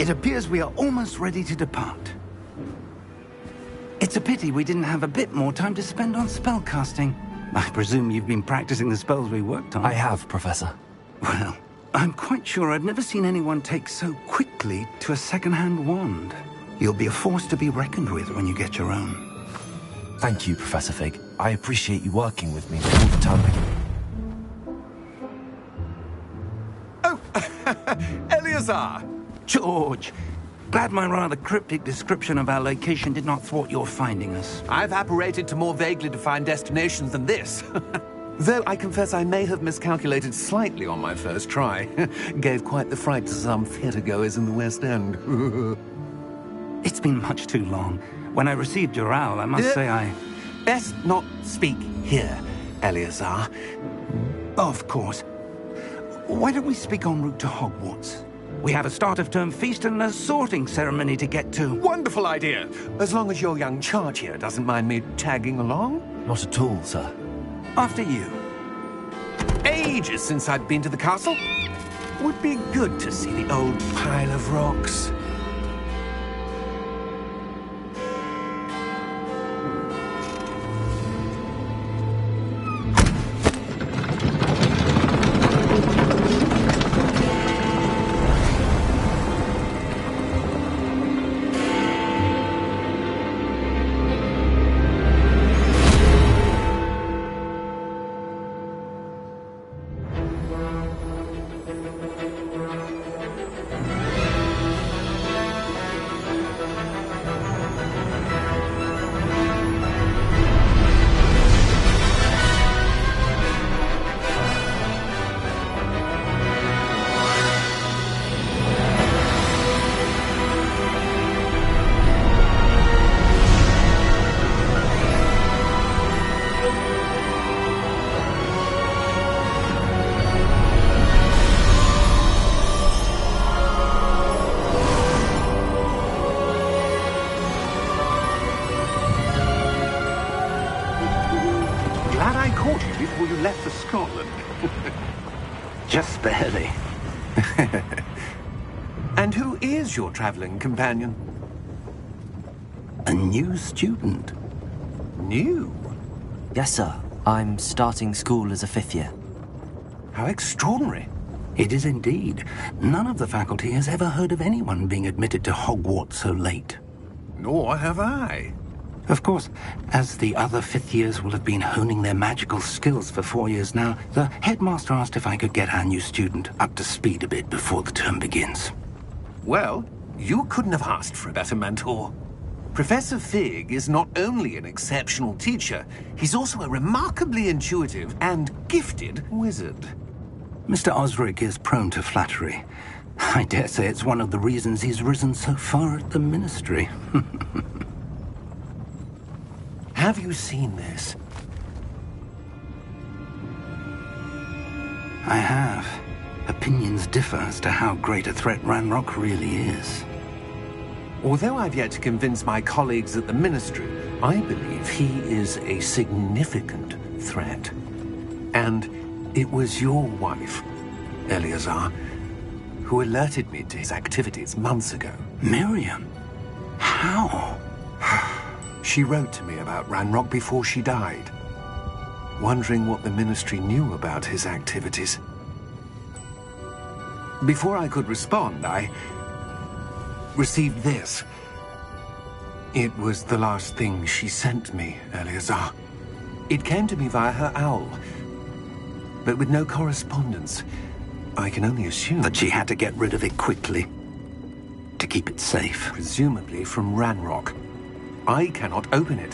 It appears we are almost ready to depart. It's a pity we didn't have a bit more time to spend on spellcasting. I presume you've been practicing the spells we worked on. I have, Professor. Well, I'm quite sure I've never seen anyone take so quickly to a second-hand wand. You'll be a force to be reckoned with when you get your own. Thank you, Professor Fig. I appreciate you working with me all the time. Oh, Eleazar! George! Glad my rather cryptic description of our location did not thwart your finding us. I've apparated to more vaguely defined destinations than this. Though I confess I may have miscalculated slightly on my first try. Gave quite the fright to some theatre-goers in the West End. It's been much too long. When I received your owl, I must say I... Best not speak here, Eleazar. Of course. Why don't we speak en route to Hogwarts? We have a start-of-term feast and a sorting ceremony to get to. Wonderful idea! As long as your young charge here doesn't mind me tagging along. Not at all, sir. After you. Ages since I'd been to the castle. Would be good to see the old pile of rocks. Before you left for Scotland. Just barely. And who is your traveling companion? A new student. New? Yes, sir. I'm starting school as a 5th year. How extraordinary. It is indeed. None of the faculty has ever heard of anyone being admitted to Hogwarts so late. Nor have I. Of course, as the other 5th years will have been honing their magical skills for 4 years now, the headmaster asked if I could get our new student up to speed a bit before the term begins. Well, you couldn't have asked for a better mentor. Professor Fig is not only an exceptional teacher, he's also a remarkably intuitive and gifted wizard. Mr. Osric is prone to flattery. I dare say it's one of the reasons he's risen so far at the ministry. Have you seen this? I have. Opinions differ as to how great a threat Ranrock really is. Although I've yet to convince my colleagues at the Ministry, I believe he is a significant threat. And it was your wife, Eleazar, who alerted me to his activities months ago. Miriam? How? She wrote to me about Ranrock before she died, wondering what the Ministry knew about his activities. Before I could respond, I received this. It was the last thing she sent me, Eleazar. It came to me via her owl, but with no correspondence. I can only assume that she had to get rid of it quickly, to keep it safe. Presumably from Ranrock. I cannot open it.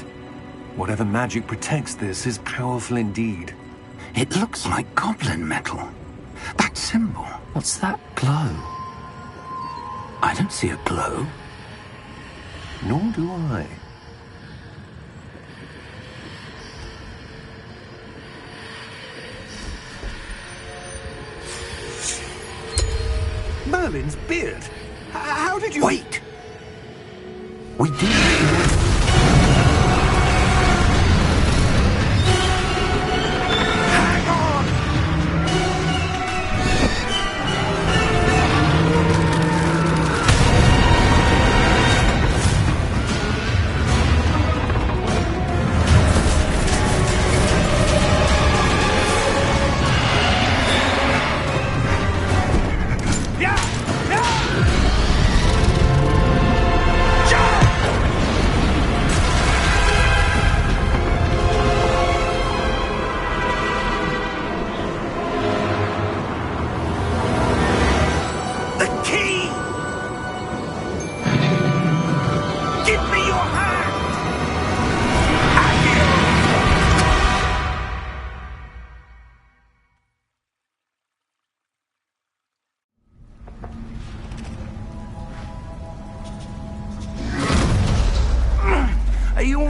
Whatever magic protects this is powerful indeed. It looks like goblin metal. That symbol. What's that glow? I don't see a glow. Nor do I. Merlin's beard. How did you... Wait! We did... Hang on!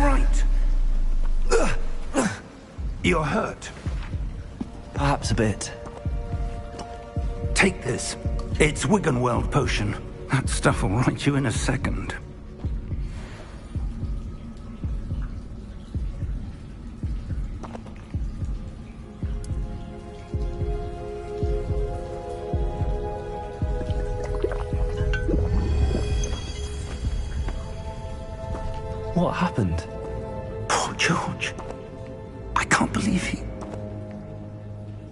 right? You're hurt. Perhaps a bit. Take this. It's Wiggenweld potion. That stuff will right you in a second. What happened? Poor George. I can't believe he...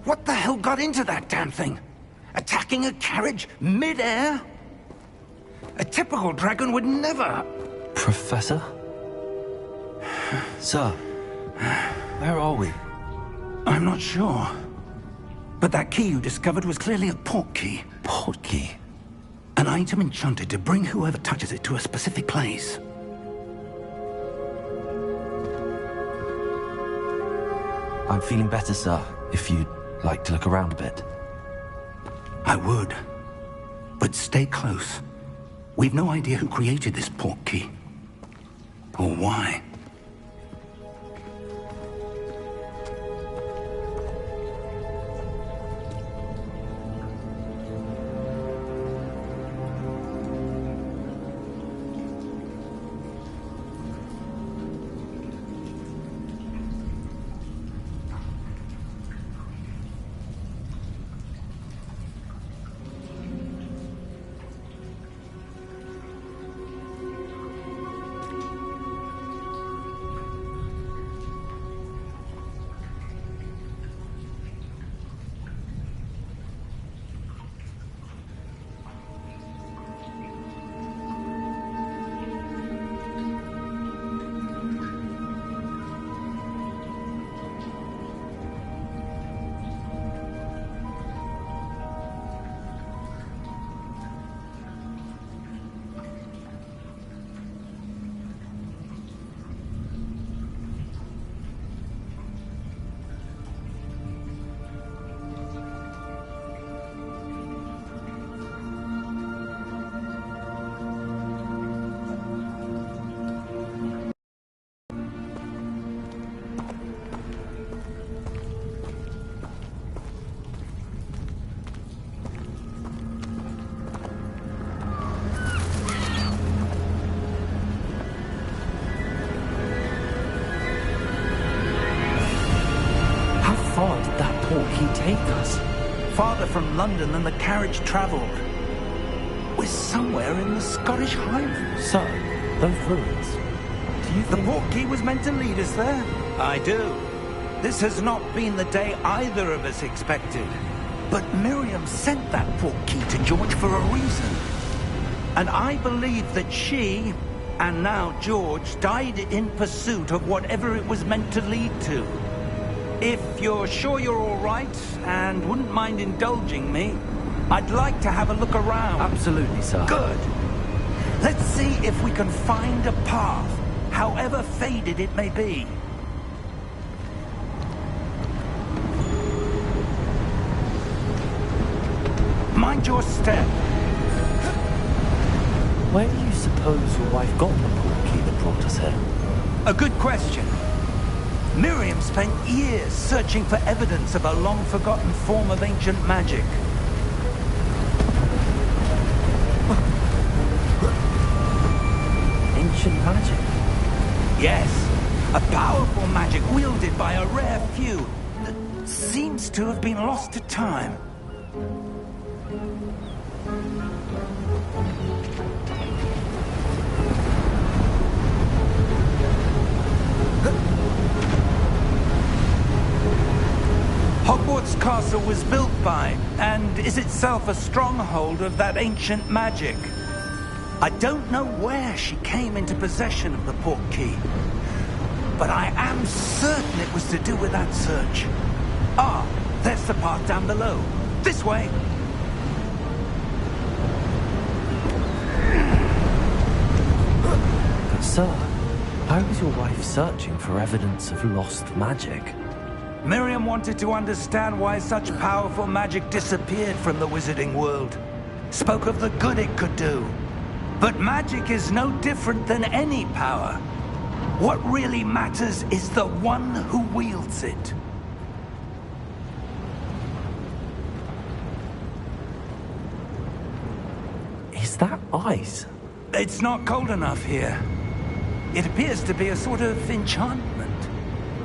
What the hell got into that damn thing? Attacking a carriage mid-air? A typical dragon would never... Professor? Sir, where are we? I'm not sure. But that key you discovered was clearly a port key. Port key? An item enchanted to bring whoever touches it to a specific place. I'm feeling better, sir, if you'd like to look around a bit. I would. But stay close. We've no idea who created this port key. Or why. Far did that port key take us? Farther from London than the carriage travelled. We're somewhere in the Scottish Highlands. Sir, those ruins. Do you The think... port key was meant to lead us there? I do. This has not been the day either of us expected. But Miriam sent that port key to George for a reason. And I believe that she, and now George, died in pursuit of whatever it was meant to lead to. If you're sure you're all right, and wouldn't mind indulging me, I'd like to have a look around. Absolutely, sir. Good. Let's see if we can find a path, however faded it may be. Mind your step. Where do you suppose your wife got the port key that brought us here? A good question. Miriam spent years searching for evidence of a long-forgotten form of ancient magic. Ancient magic? Yes, a powerful magic wielded by a rare few that seems to have been lost to time. Hogwarts Castle was built by, and is itself a stronghold of that ancient magic. I don't know where she came into possession of the port key, but I am certain it was to do with that search. Ah, there's the path down below. This way. But sir, how was your wife searching for evidence of lost magic? Miriam wanted to understand why such powerful magic disappeared from the wizarding world. Spoke of the good it could do. But magic is no different than any power. What really matters is the one who wields it. Is that ice? It's not cold enough here. It appears to be a sort of enchantment.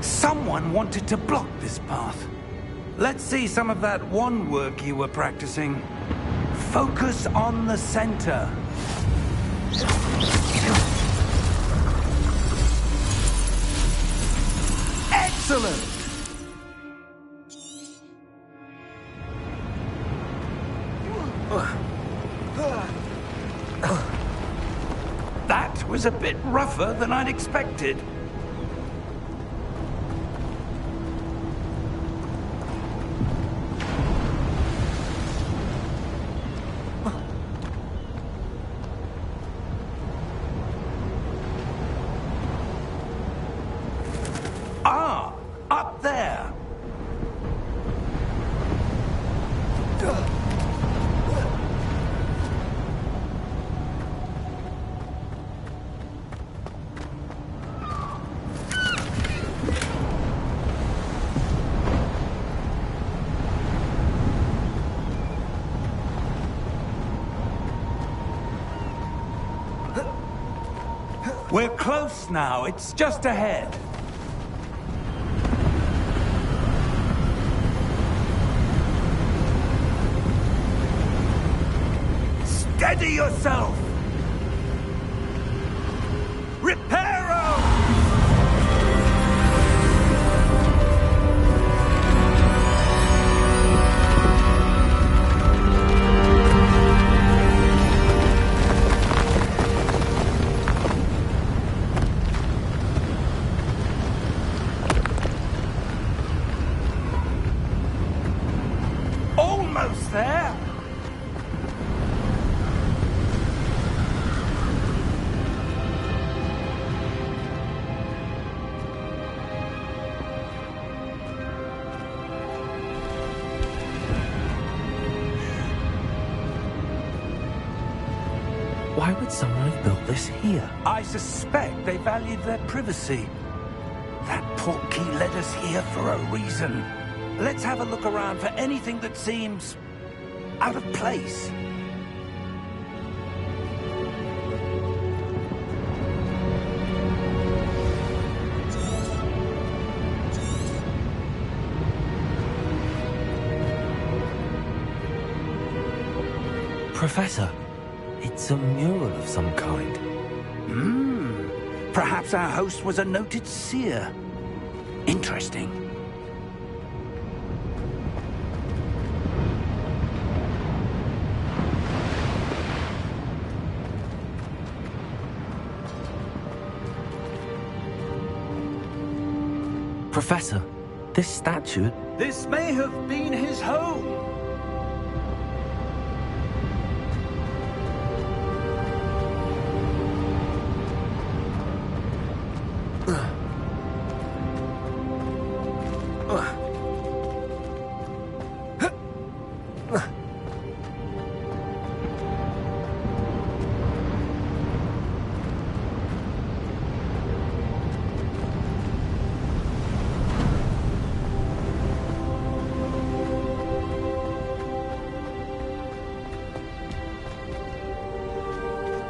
Someone wanted to block this path. Let's see some of that wand work you were practicing. Focus on the center. Excellent! That was a bit rougher than I'd expected. Ah, up there. We're close now. It's just ahead. Steady yourself! Reparo! Almost there! Why would someone have built this here? I suspect they valued their privacy. That portkey led us here for a reason. Let's have a look around for anything that seems out of place. Professor, it's a mural of some kind. Perhaps our host was a noted seer. Interesting. Professor, this statue... This may have been his home.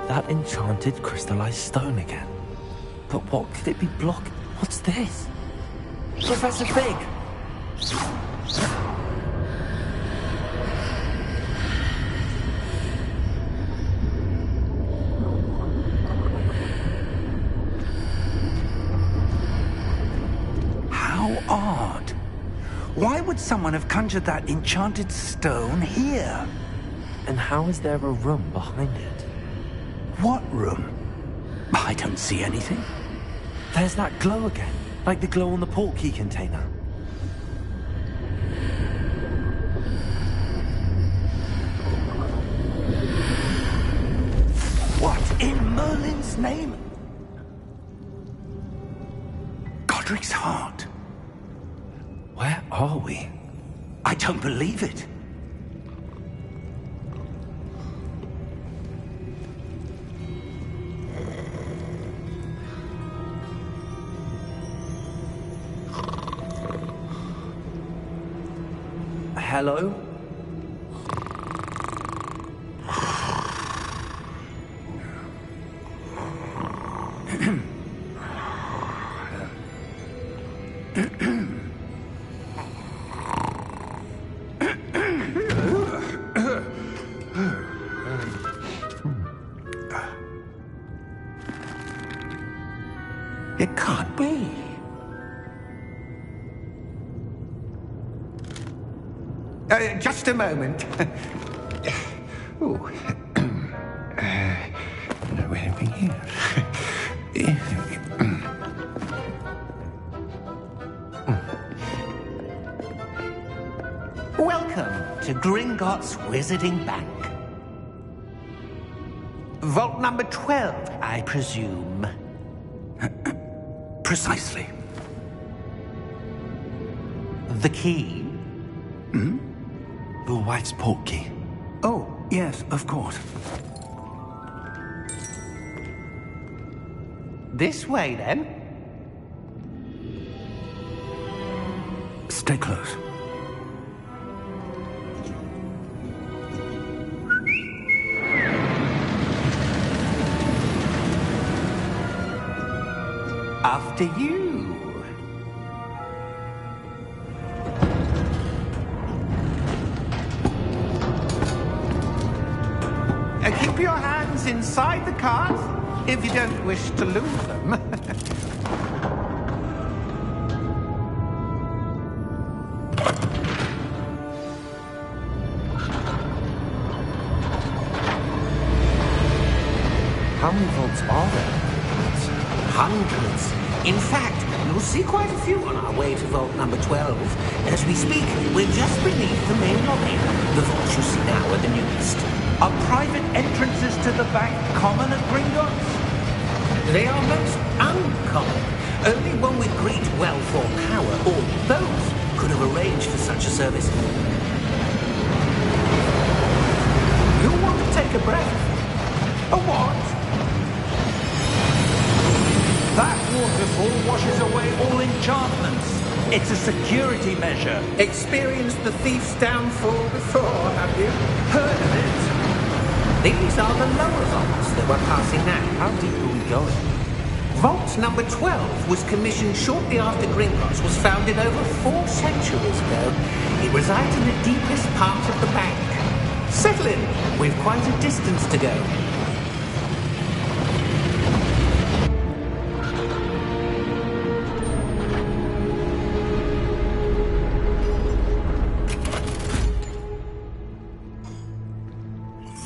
That enchanted crystallized stone again. But what could it be blocking? What's this? Professor Fig! How odd. Why would someone have conjured that enchanted stone here? And how is there a room behind it? What room? I don't see anything. There's that glow again, like the glow on the portkey container. What in Merlin's name? Godric's heart. Where are we? I don't believe it. Hello? It can't be. Just a moment. Oh. No anything here. Welcome to Gringotts Wizarding Bank. Vault number 12, I presume. Precisely. The key? The wife's portkey. Oh, yes, of course. This way, then. Stay close. After you. Keep your hands inside the cards if you don't wish to lose them. How many vaults are there? Hundreds. In fact, you'll see quite a few on our way to vault number 12. As we speak, we're just beneath the main lobby. The vaults you see now are the newest. Are private entrances to the bank common at Gringotts? They are most uncommon. Only one with great wealth or power, or both, could have arranged for such a service. You want to take a breath? A what? That waterfall washes away all enchantments. It's a security measure. Experienced the thief's downfall before, have you? Heard of it? These are the lower vaults that we're passing now. How deep are we going? Vault number 12 was commissioned shortly after Gringotts was founded over 4 centuries ago. It resides in the deepest part of the bank. Settle in. We've quite a distance to go.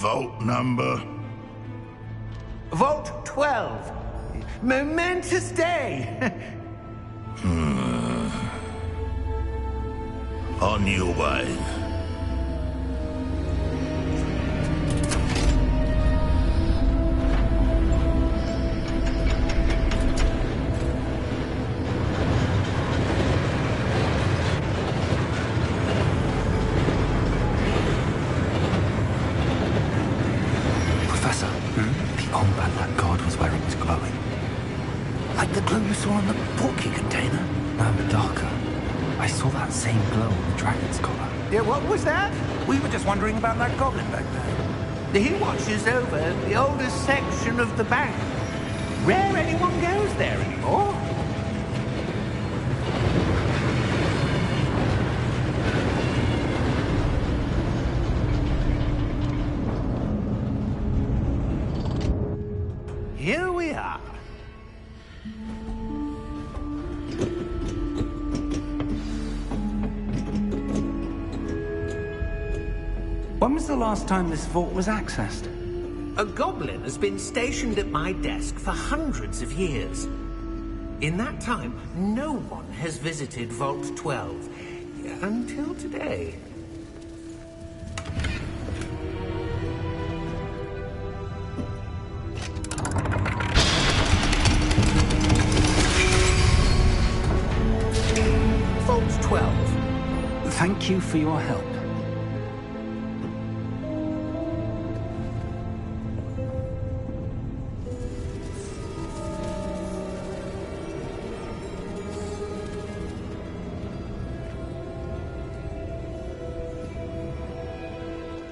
Vault number? Vault 12. Momentous day. On your way. Professor, the armband that guard was wearing is glowing. Like the glow you saw on the portkey container? No, but darker. I saw that same glow on the dragon's collar. Yeah, what was that? We were just wondering about that goblin back there. He watches over the oldest section of the bank. Rare anyone goes there anymore. Here we are. When was the last time this vault was accessed? A goblin has been stationed at my desk for hundreds of years. In that time, no one has visited Vault 12 until today. Vault 12. Thank you for your help.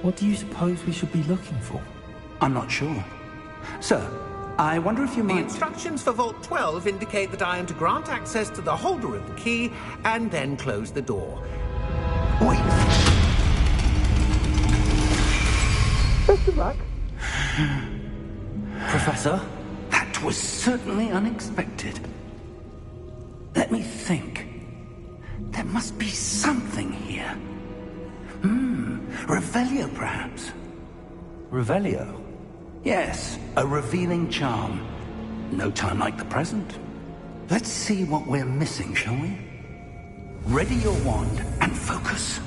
What do you suppose we should be looking for? I'm not sure. Sir, I wonder if you The might... instructions for Vault 12 indicate that I am to grant access to the holder of the key and then close the door. Wait! Best of luck. Professor? That was certainly unexpected. Let me think. There must be something here. Revelio, perhaps? Revelio? Yes, a revealing charm. No time like the present. Let's see what we're missing, shall we? Ready your wand and focus.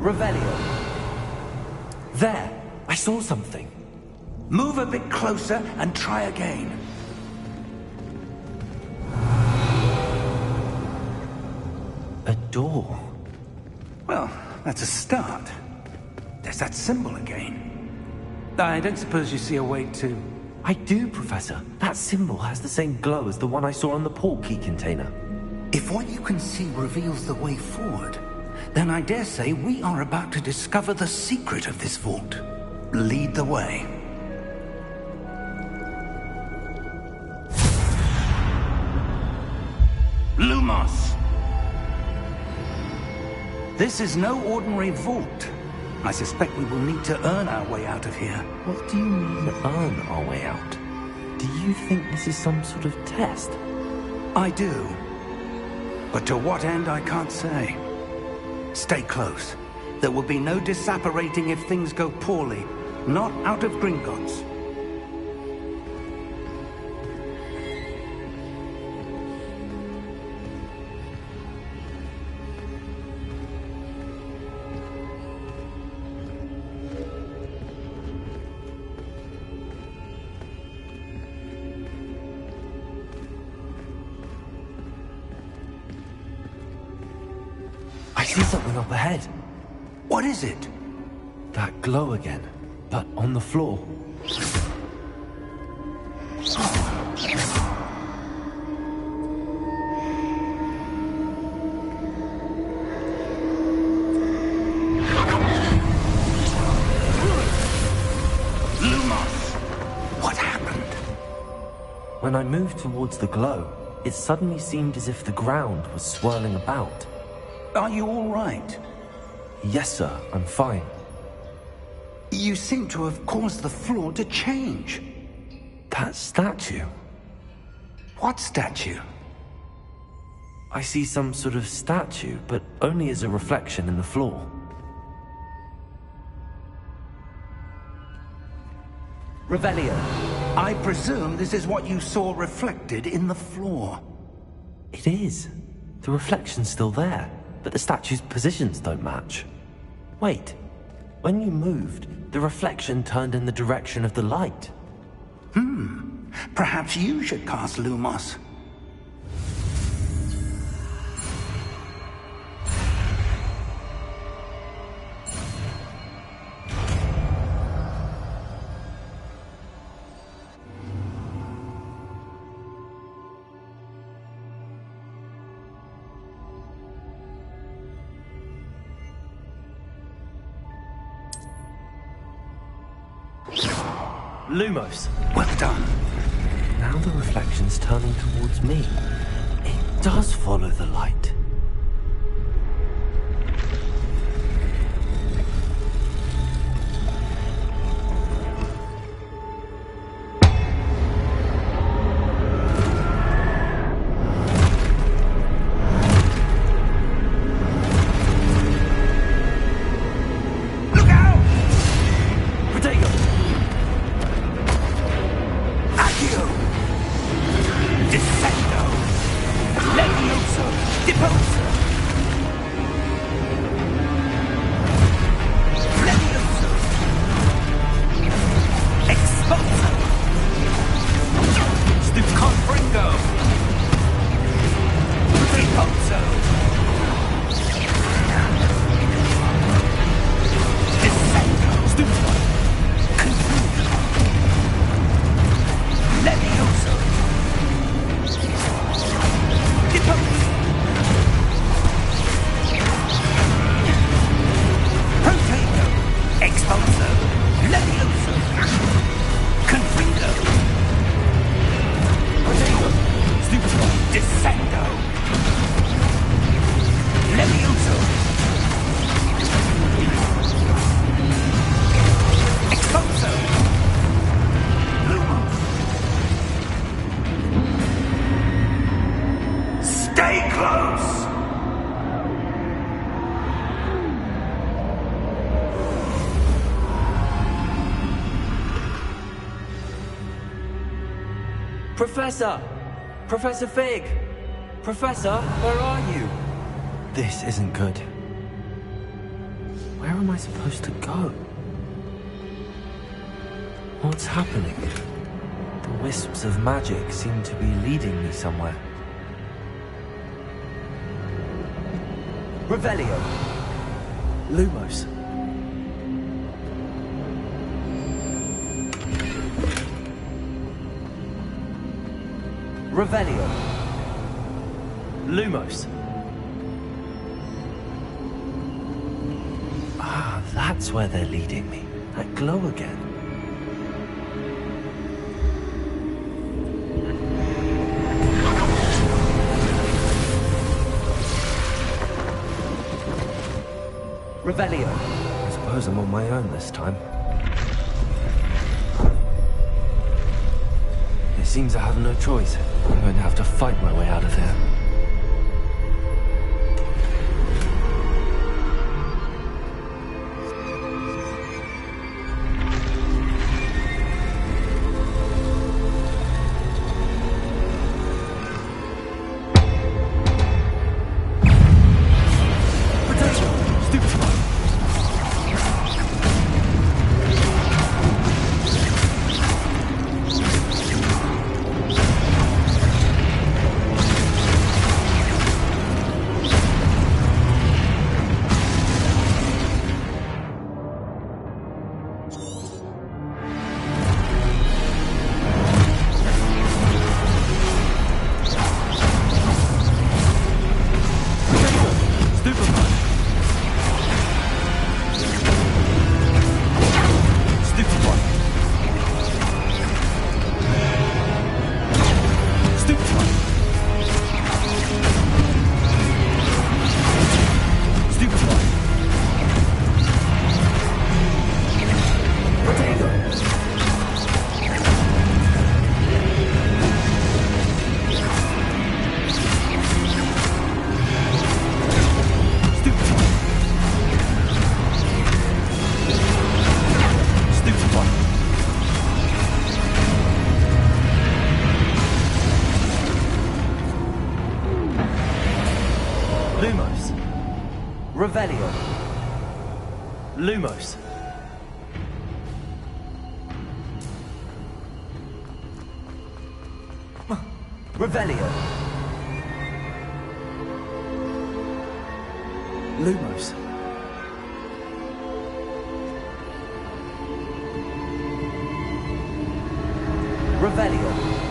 Revelio. There! I saw something. Move a bit closer and try again. A door. Well, that's a start. There's that symbol again. I don't suppose you see a way to... I do, Professor. That symbol has the same glow as the one I saw on the portkey container. If what you can see reveals the way forward, then I dare say we are about to discover the secret of this vault. Lead the way. Lumos! This is no ordinary vault. I suspect we will need to earn our way out of here. What do you mean, earn our way out? Do you think this is some sort of test? I do. But to what end, I can't say. Stay close. There will be no disapparating if things go poorly. Not out of Gringotts. I see something up ahead. What is it? That glow again, but on the floor. Lumos! What happened? When I moved towards the glow, it suddenly seemed as if the ground was swirling about. Are you all right? Yes, sir, I'm fine. You seem to have caused the floor to change. That statue. What statue? I see some sort of statue, but only as a reflection in the floor. Revelio, I presume this is what you saw reflected in the floor. It is. The reflection's still there, but the statue's positions don't match. Wait, when you moved, the reflection turned in the direction of the light. Perhaps you should cast Lumos. Lumos. Well done. Now the reflection's turning towards me. It does follow the light. Professor! Professor Fig! Professor, where are you? This isn't good. Where am I supposed to go? What's happening? The wisps of magic seem to be leading me somewhere. Revelio! Lumos! Revelio. Lumos. Ah, that's where they're leading me. That glow again. Revelio. I suppose I'm on my own this time. It seems I have no choice. I'm going to have to fight my way out of here. Revelio. Lumos. Revelio. Lumos. Revelio.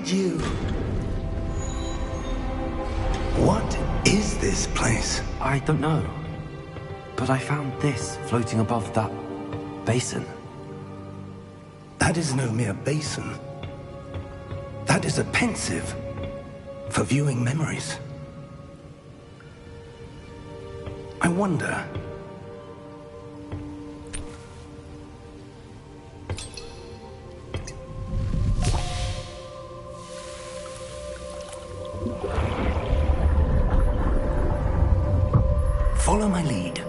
did you... What is this place? I don't know. But I found this floating above that basin. That is no mere basin. That is a pensive for viewing memories. I wonder... Follow my lead.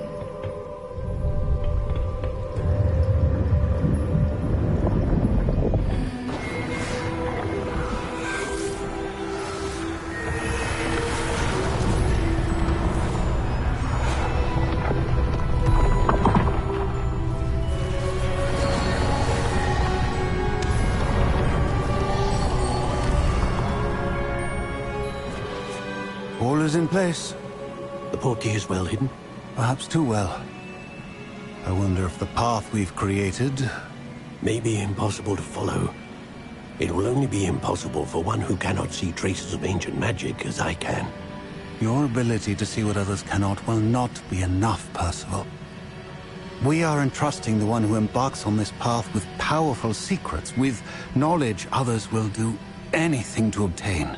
All is in place. The portkey is well hidden. Perhaps too well. I wonder if the path we've created... May be impossible to follow. It will only be impossible for one who cannot see traces of ancient magic as I can. Your ability to see what others cannot will not be enough, Percival. We are entrusting the one who embarks on this path with powerful secrets, with knowledge others will do anything to obtain.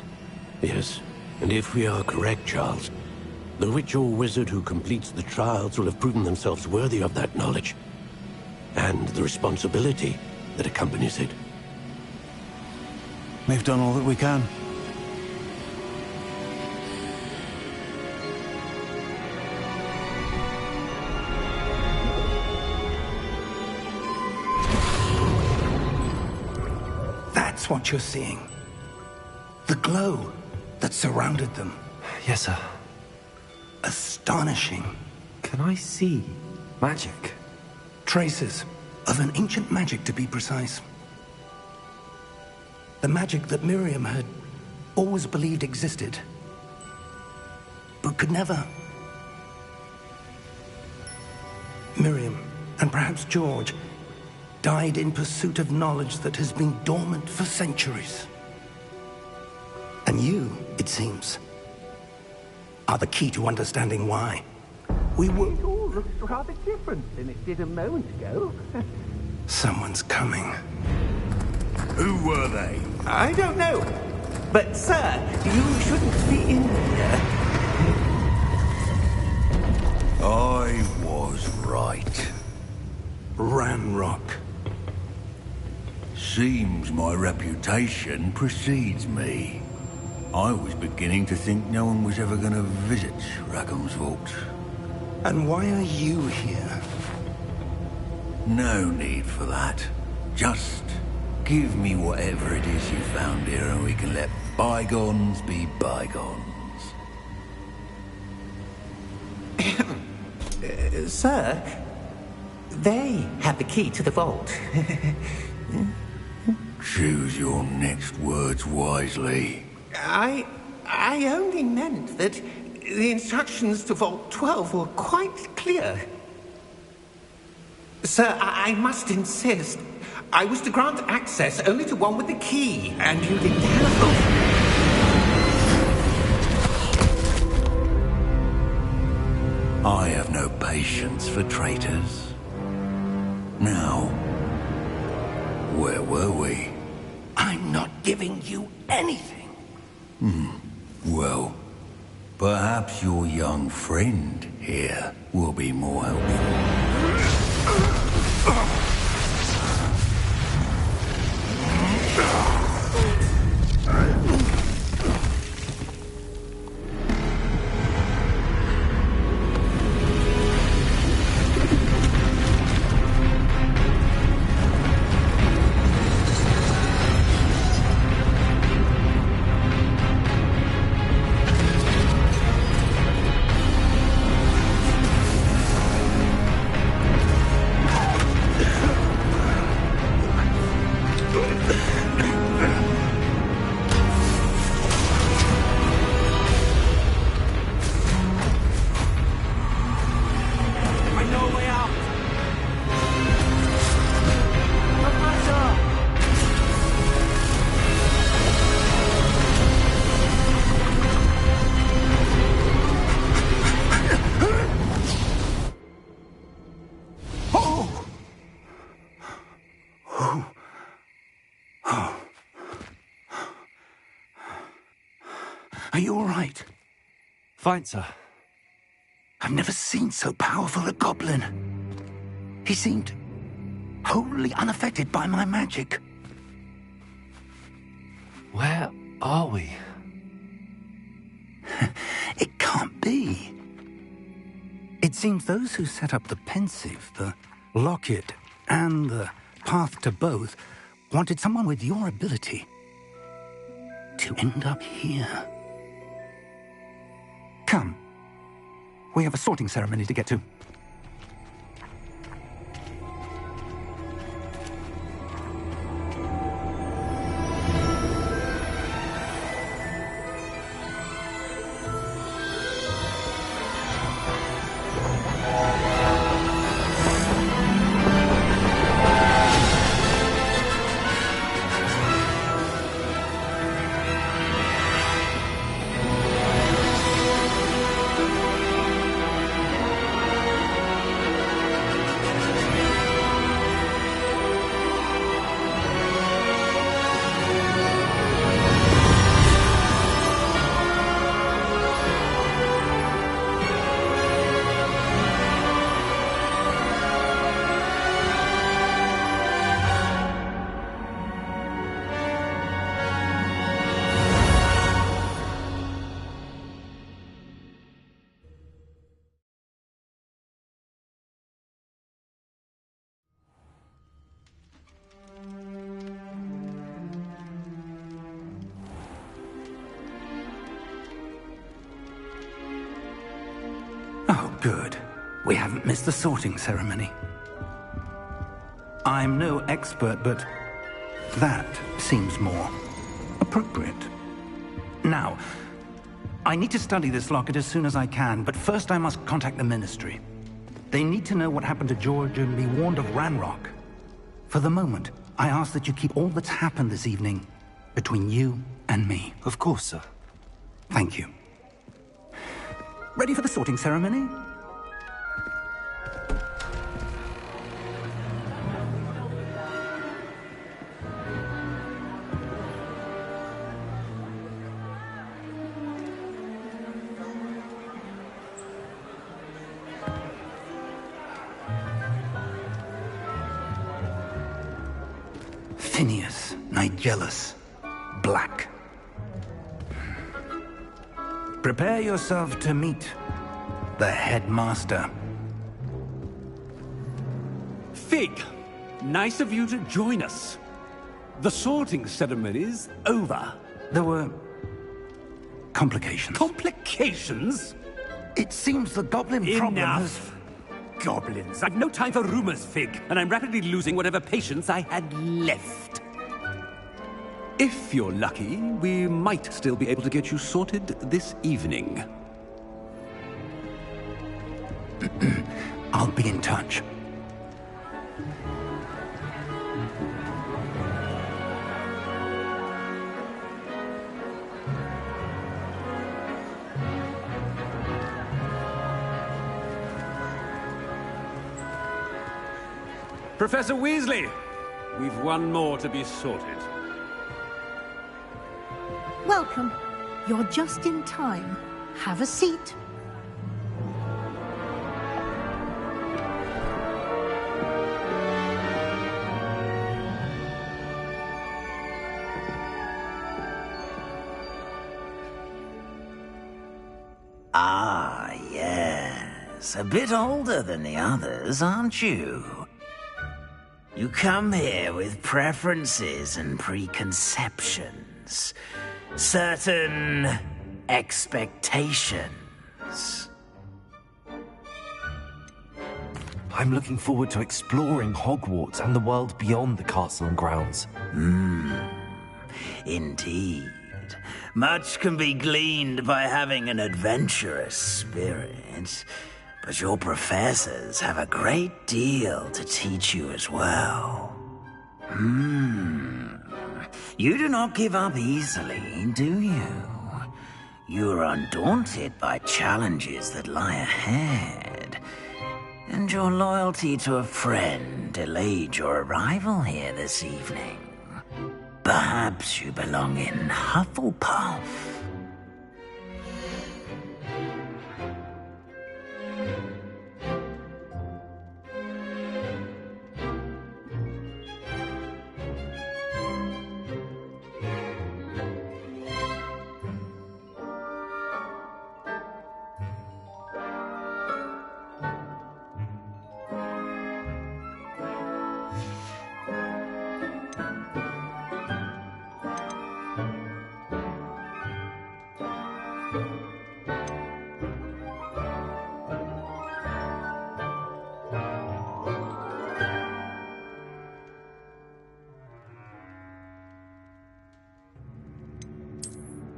Yes, and if we are correct, Charles, the witch or wizard who completes the trials will have proven themselves worthy of that knowledge, and the responsibility that accompanies it. We've done all that we can. That's what you're seeing. The glow that surrounded them. Yes, sir. Astonishing. Can I see magic? Traces of an ancient magic, to be precise. The magic that Miriam had always believed existed, but could never. Miriam, and perhaps George, died in pursuit of knowledge that has been dormant for centuries. And you, it seems, are the key to understanding why. It all looks rather different than it did a moment ago. Someone's coming. Who were they? I don't know. But, sir, you shouldn't be in here. I was right. Ranrock. Seems my reputation precedes me. I was beginning to think no one was ever going to visit Rackham's vault. And why are you here? No need for that. Just give me whatever it is you found here and we can let bygones be bygones. Sir, they have the key to the vault. Choose your next words wisely. I only meant that the instructions to Vault 12 were quite clear. Sir, I must insist. I was to grant access only to one with the key, and you didn't have I have no patience for traitors. Now, where were we? I'm not giving you anything. Well, perhaps your young friend here will be more helpful. Are you all right? Fine, sir. I've never seen so powerful a goblin. He seemed wholly unaffected by my magic. Where are we? It can't be. It seems those who set up the pensive, the locket, and the path to both wanted someone with your ability to end up here. Come. We have a sorting ceremony to get to. Oh, good. We haven't missed the sorting ceremony. I'm no expert, but that seems more appropriate. Now, I need to study this locket as soon as I can, but first I must contact the Ministry. They need to know what happened to George and be warned of Ranrock. For the moment, I ask that you keep all that's happened this evening between you and me. Of course, sir. Thank you. Ready for the sorting ceremony? Phineas, Nigellus, Black. Prepare yourself to meet the headmaster. Fig, nice of you to join us. The sorting ceremony's over. There were complications. Complications? It seems the goblin problem has... Enough. Goblins. I've no time for rumors, Fig, and I'm rapidly losing whatever patience I had left. If you're lucky, we might still be able to get you sorted this evening. I'll be in touch. Professor Weasley, we've one more to be sorted. Welcome. You're just in time. Have a seat. Ah, yes. A bit older than the others, aren't you? You come here with preferences and preconceptions. Certain expectations. I'm looking forward to exploring Hogwarts and the world beyond the castle and grounds. Indeed. Much can be gleaned by having an adventurous spirit, but your professors have a great deal to teach you as well. You do not give up easily, do you? You are undaunted by challenges that lie ahead. And your loyalty to a friend delayed your arrival here this evening. Perhaps you belong in Hufflepuff.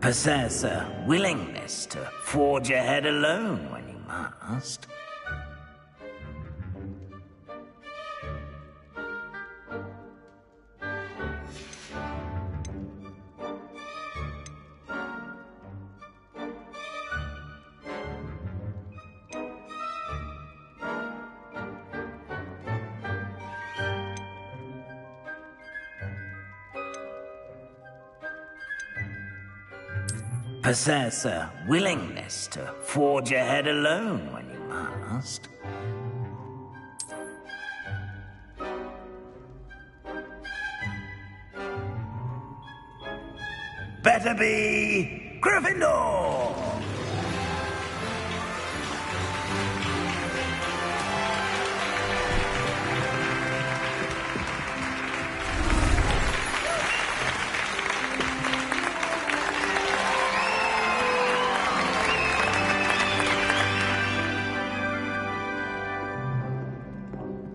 Possess a willingness to forge ahead alone when you must. Possess a willingness to forge ahead alone when you must. Better be Gryffindor!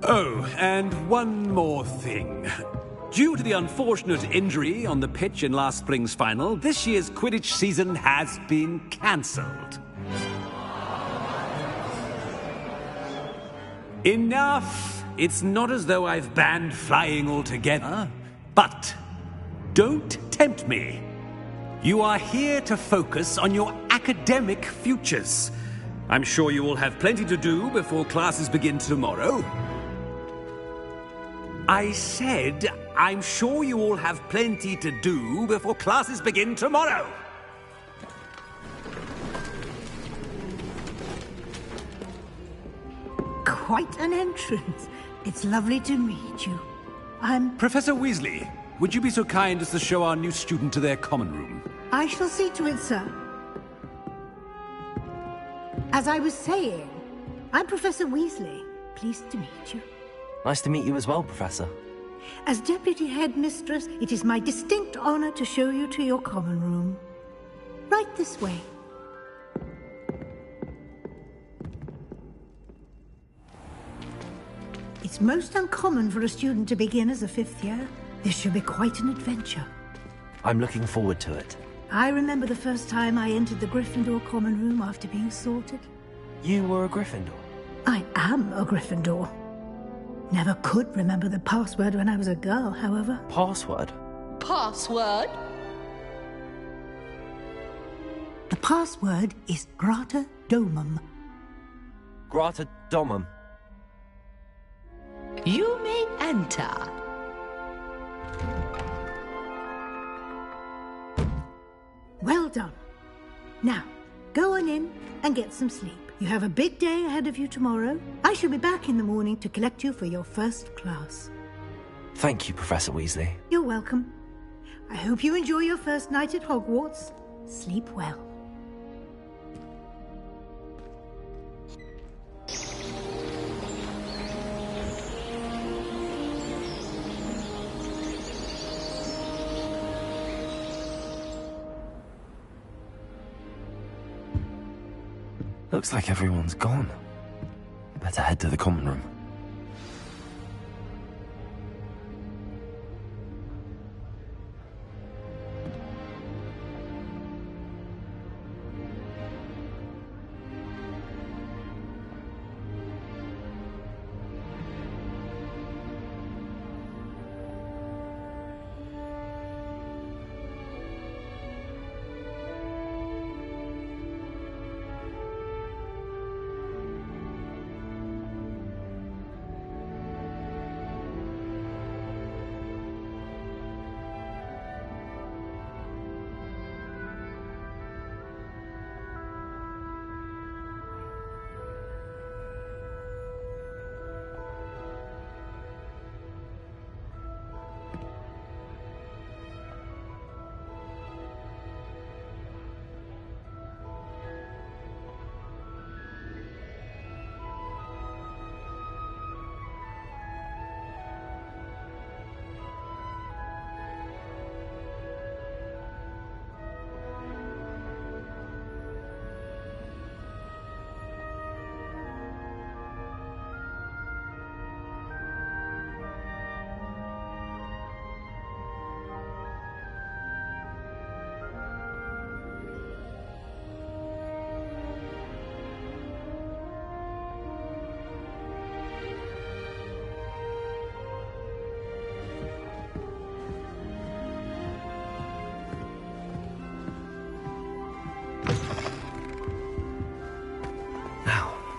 Oh, and one more thing. Due to the unfortunate injury on the pitch in last spring's final, this year's Quidditch season has been cancelled. Enough! It's not as though I've banned flying altogether, but don't tempt me. You are here to focus on your academic futures. I'm sure you will have plenty to do before classes begin tomorrow. I said, I'm sure you all have plenty to do before classes begin tomorrow. Quite an entrance. It's lovely to meet you. I'm... Professor Weasley, would you be so kind as to show our new student to their common room? I shall see to it, sir. As I was saying, I'm Professor Weasley. Pleased to meet you. Nice to meet you as well, Professor. As Deputy Headmistress, it is my distinct honor to show you to your common room. Right this way. It's most uncommon for a student to begin as a fifth year. This should be quite an adventure. I'm looking forward to it. I remember the first time I entered the Gryffindor common room after being sorted. You were a Gryffindor? I am a Gryffindor. Never could remember the password when I was a girl, however. Password? Password? The password is Grata Domum. Grata Domum. You may enter. Well done. Now, go on in and get some sleep. You have a big day ahead of you tomorrow. I shall be back in the morning to collect you for your first class. Thank you, Professor Weasley. You're welcome. I hope you enjoy your first night at Hogwarts. Sleep well. Looks like everyone's gone. Better head to the common room.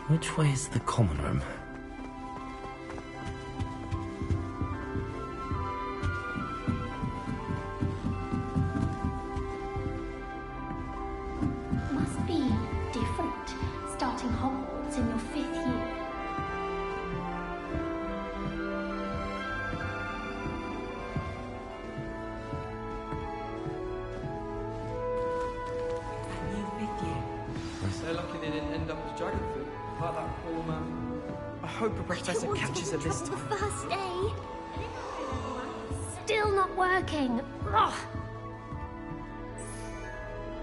Which way is the common room? Must be different, starting Hogwarts in your 5th year. They're lucky they didn't end up as dragon food, like that poor man. I hope a professor catches her this time. The first day. Still not working. Ugh.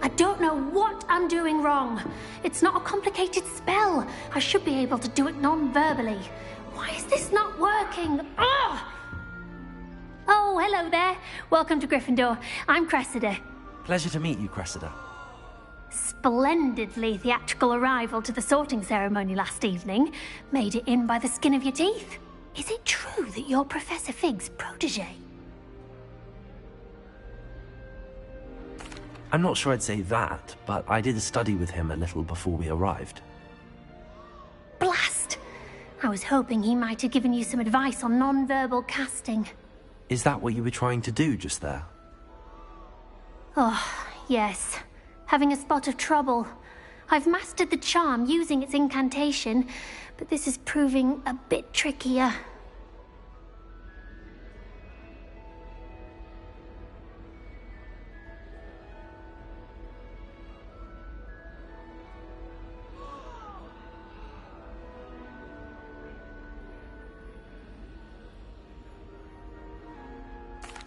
I don't know what I'm doing wrong. It's not a complicated spell. I should be able to do it non-verbally. Why is this not working? Ugh. Oh, hello there. Welcome to Gryffindor. I'm Cressida. Pleasure to meet you, Cressida. Splendidly theatrical arrival to the sorting ceremony last evening. Made it in by the skin of your teeth. Is it true that you're Professor Fig's protege? I'm not sure I'd say that, but I did study with him a little before we arrived. Blast! I was hoping he might have given you some advice on non-verbal casting. Is that what you were trying to do just there? Oh, yes. Having a spot of trouble. I've mastered the charm using its incantation, but this is proving a bit trickier.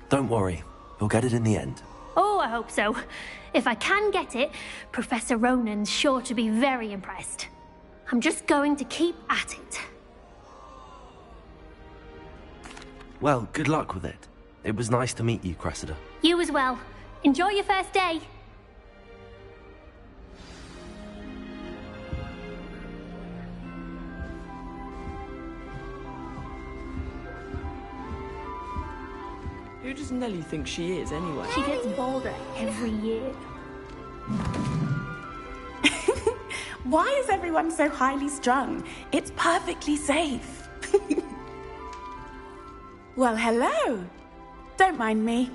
Don't worry, you'll get it in the end. Oh, I hope so. If I can get it, Professor Ronan's sure to be very impressed. I'm just going to keep at it. Well, good luck with it. It was nice to meet you, Cressida. You as well. Enjoy your first day. Who does Nellie think she is, anyway? She gets bolder every year. Why is everyone so highly strung? It's perfectly safe. Well, hello. Don't mind me.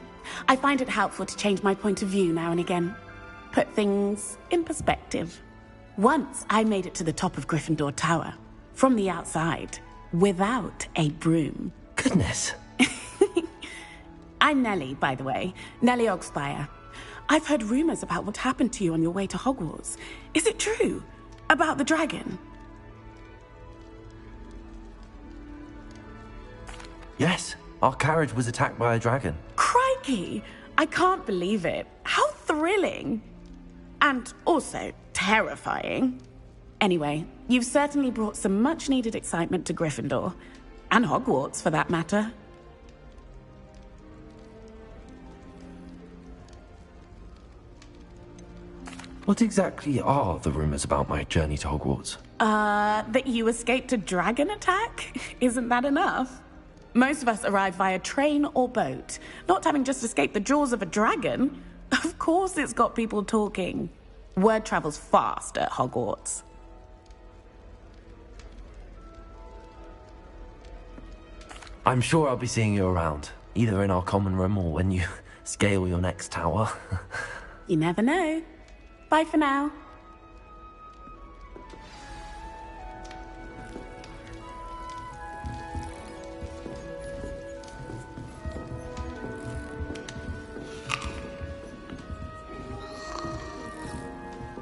I find it helpful to change my point of view now and again. Put things in perspective. Once I made it to the top of Gryffindor Tower, from the outside, without a broom. Goodness. I'm Nellie, by the way. Nellie Ogspire. I've heard rumors about what happened to you on your way to Hogwarts. Is it true? About the dragon? Yes, our carriage was attacked by a dragon. Crikey! I can't believe it. How thrilling! And also terrifying. Anyway, you've certainly brought some much-needed excitement to Gryffindor. And Hogwarts, for that matter. What exactly are the rumors about my journey to Hogwarts? That you escaped a dragon attack? Isn't that enough? Most of us arrive via train or boat, not having just escaped the jaws of a dragon. Of course it's got people talking. Word travels fast at Hogwarts. I'm sure I'll be seeing you around, either in our common room or when you scale your next tower. You never know. Bye for now.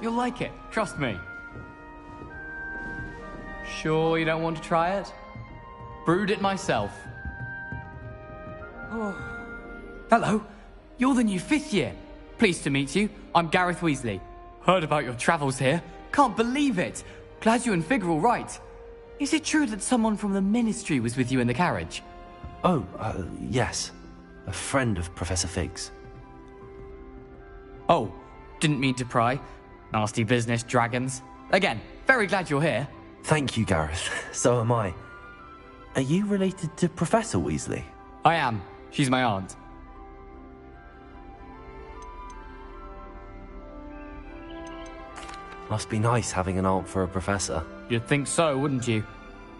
You'll like it, trust me. Sure you don't want to try it? Brewed it myself. Oh. Hello, you're the new 5th year. Pleased to meet you. I'm Gareth Weasley. Heard about your travels here. Can't believe it. Glad you and Fig are all right. Is it true that someone from the Ministry was with you in the carriage? Oh, yes. A friend of Professor Fig's. Oh, didn't mean to pry. Nasty business, dragons. Again, very glad you're here. Thank you, Gareth. So am I. Are you related to Professor Weasley? I am. She's my aunt. Must be nice having an aunt for a professor. You'd think so, wouldn't you?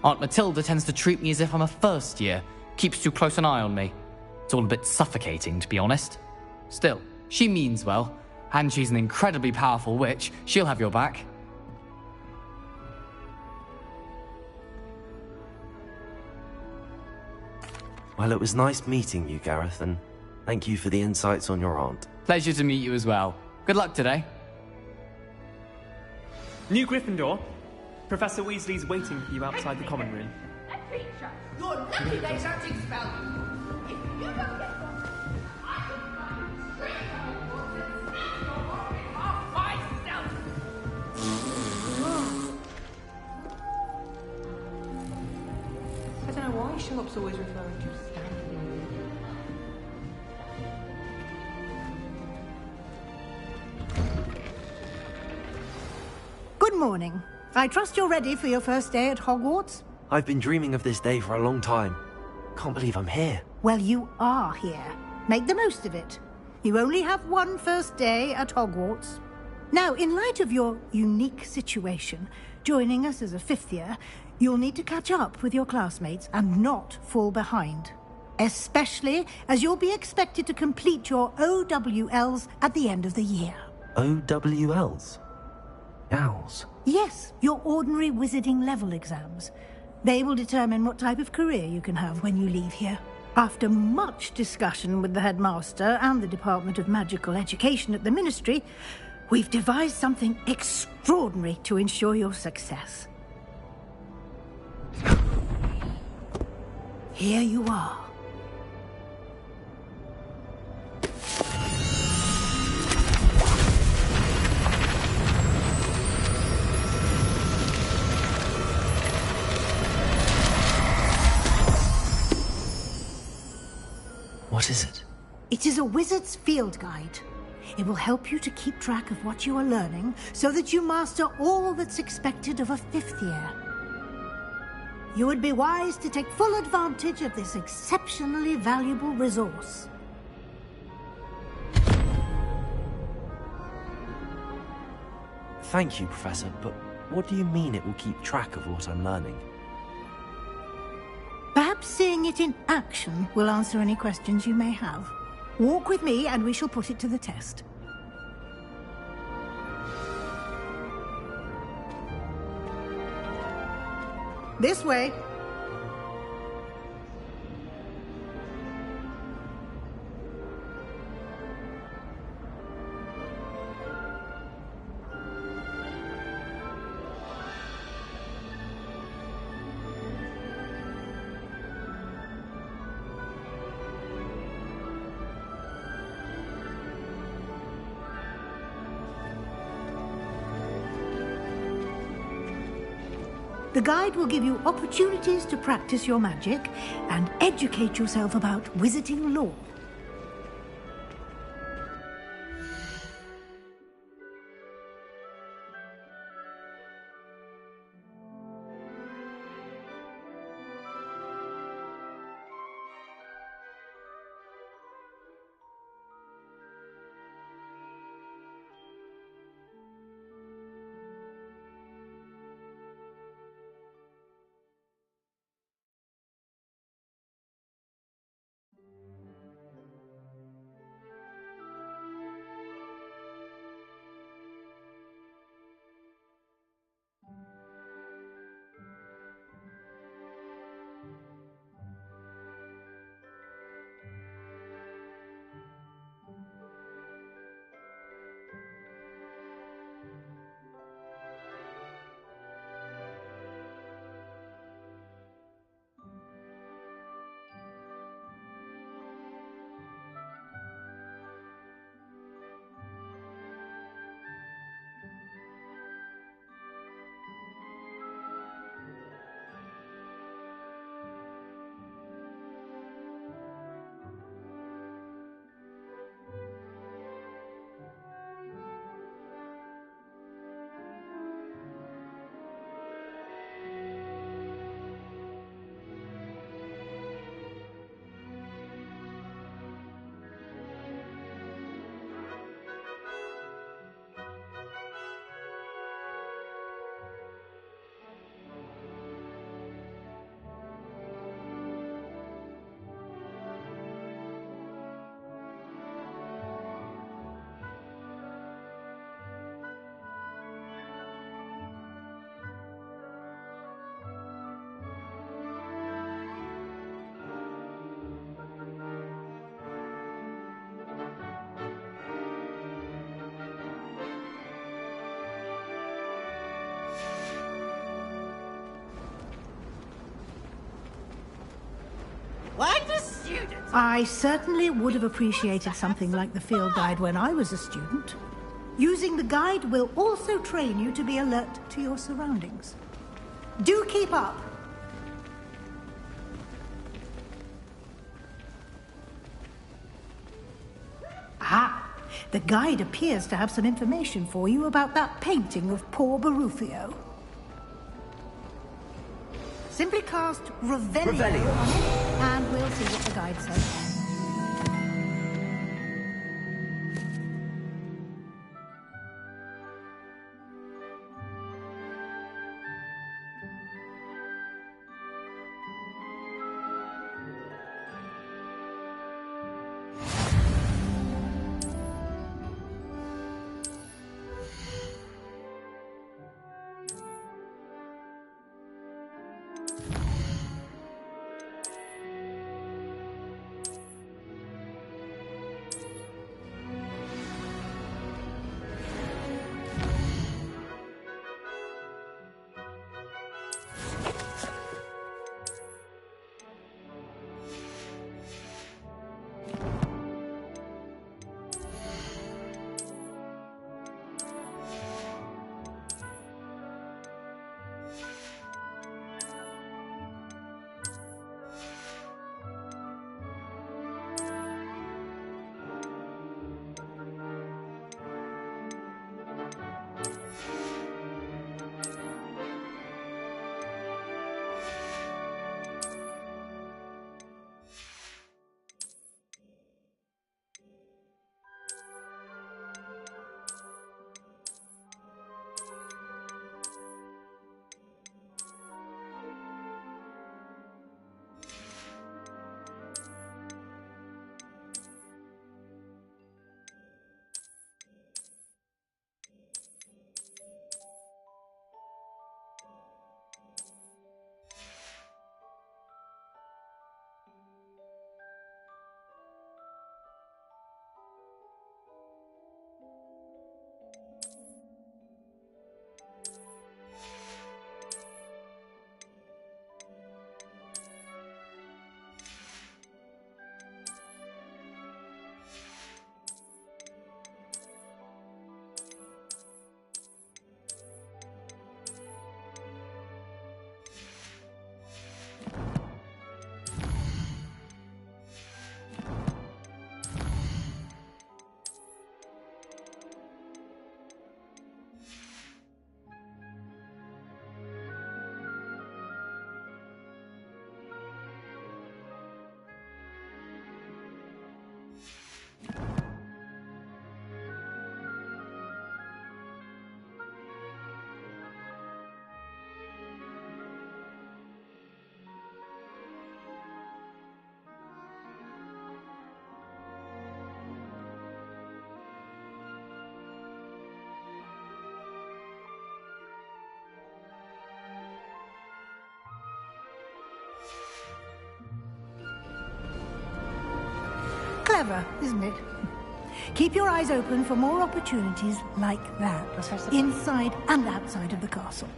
Aunt Matilda tends to treat me as if I'm a first year, keeps too close an eye on me. It's all a bit suffocating, to be honest. Still, she means well, and she's an incredibly powerful witch. She'll have your back. Well, it was nice meeting you, Gareth, and thank you for the insights on your aunt. Pleasure to meet you as well. Good luck today. New Gryffindor. Professor Weasley's waiting for you outside the common room. You're lucky they don't expel you. If you don't get one, I will find you straight out of Hogwarts and snatch your orphan off myself. I don't know why Sherlock's always referring to Stanley. Good morning. I trust you're ready for your first day at Hogwarts? I've been dreaming of this day for a long time. Can't believe I'm here. Well, you are here. Make the most of it. You only have one first day at Hogwarts. Now, in light of your unique situation, joining us as a fifth year, you'll need to catch up with your classmates and not fall behind. Especially as you'll be expected to complete your OWLs at the end of the year. OWLs? Owls? Yes, your ordinary wizarding level exams. They will determine what type of career you can have when you leave here. After much discussion with the headmaster and the Department of Magical Education at the Ministry, we've devised something extraordinary to ensure your success. Here you are. What is it? It is a wizard's field guide. It will help you to keep track of what you are learning so that you master all that's expected of a fifth year. You would be wise to take full advantage of this exceptionally valuable resource. Thank you, Professor, but what do you mean it will keep track of what I'm learning? Perhaps seeing it in action will answer any questions you may have. Walk with me and we shall put it to the test. This way. The guide will give you opportunities to practice your magic and educate yourself about wizarding lore. I certainly would have appreciated something like the field guide when I was a student. Using the guide will also train you to be alert to your surroundings. Do keep up! Ah, the guide appears to have some information for you about that painting of poor Baruthio. Simply cast Revelio on it, and we'll see what the guide says. Clever, isn't it? Keep your eyes open for more opportunities like that, inside and outside of the castle.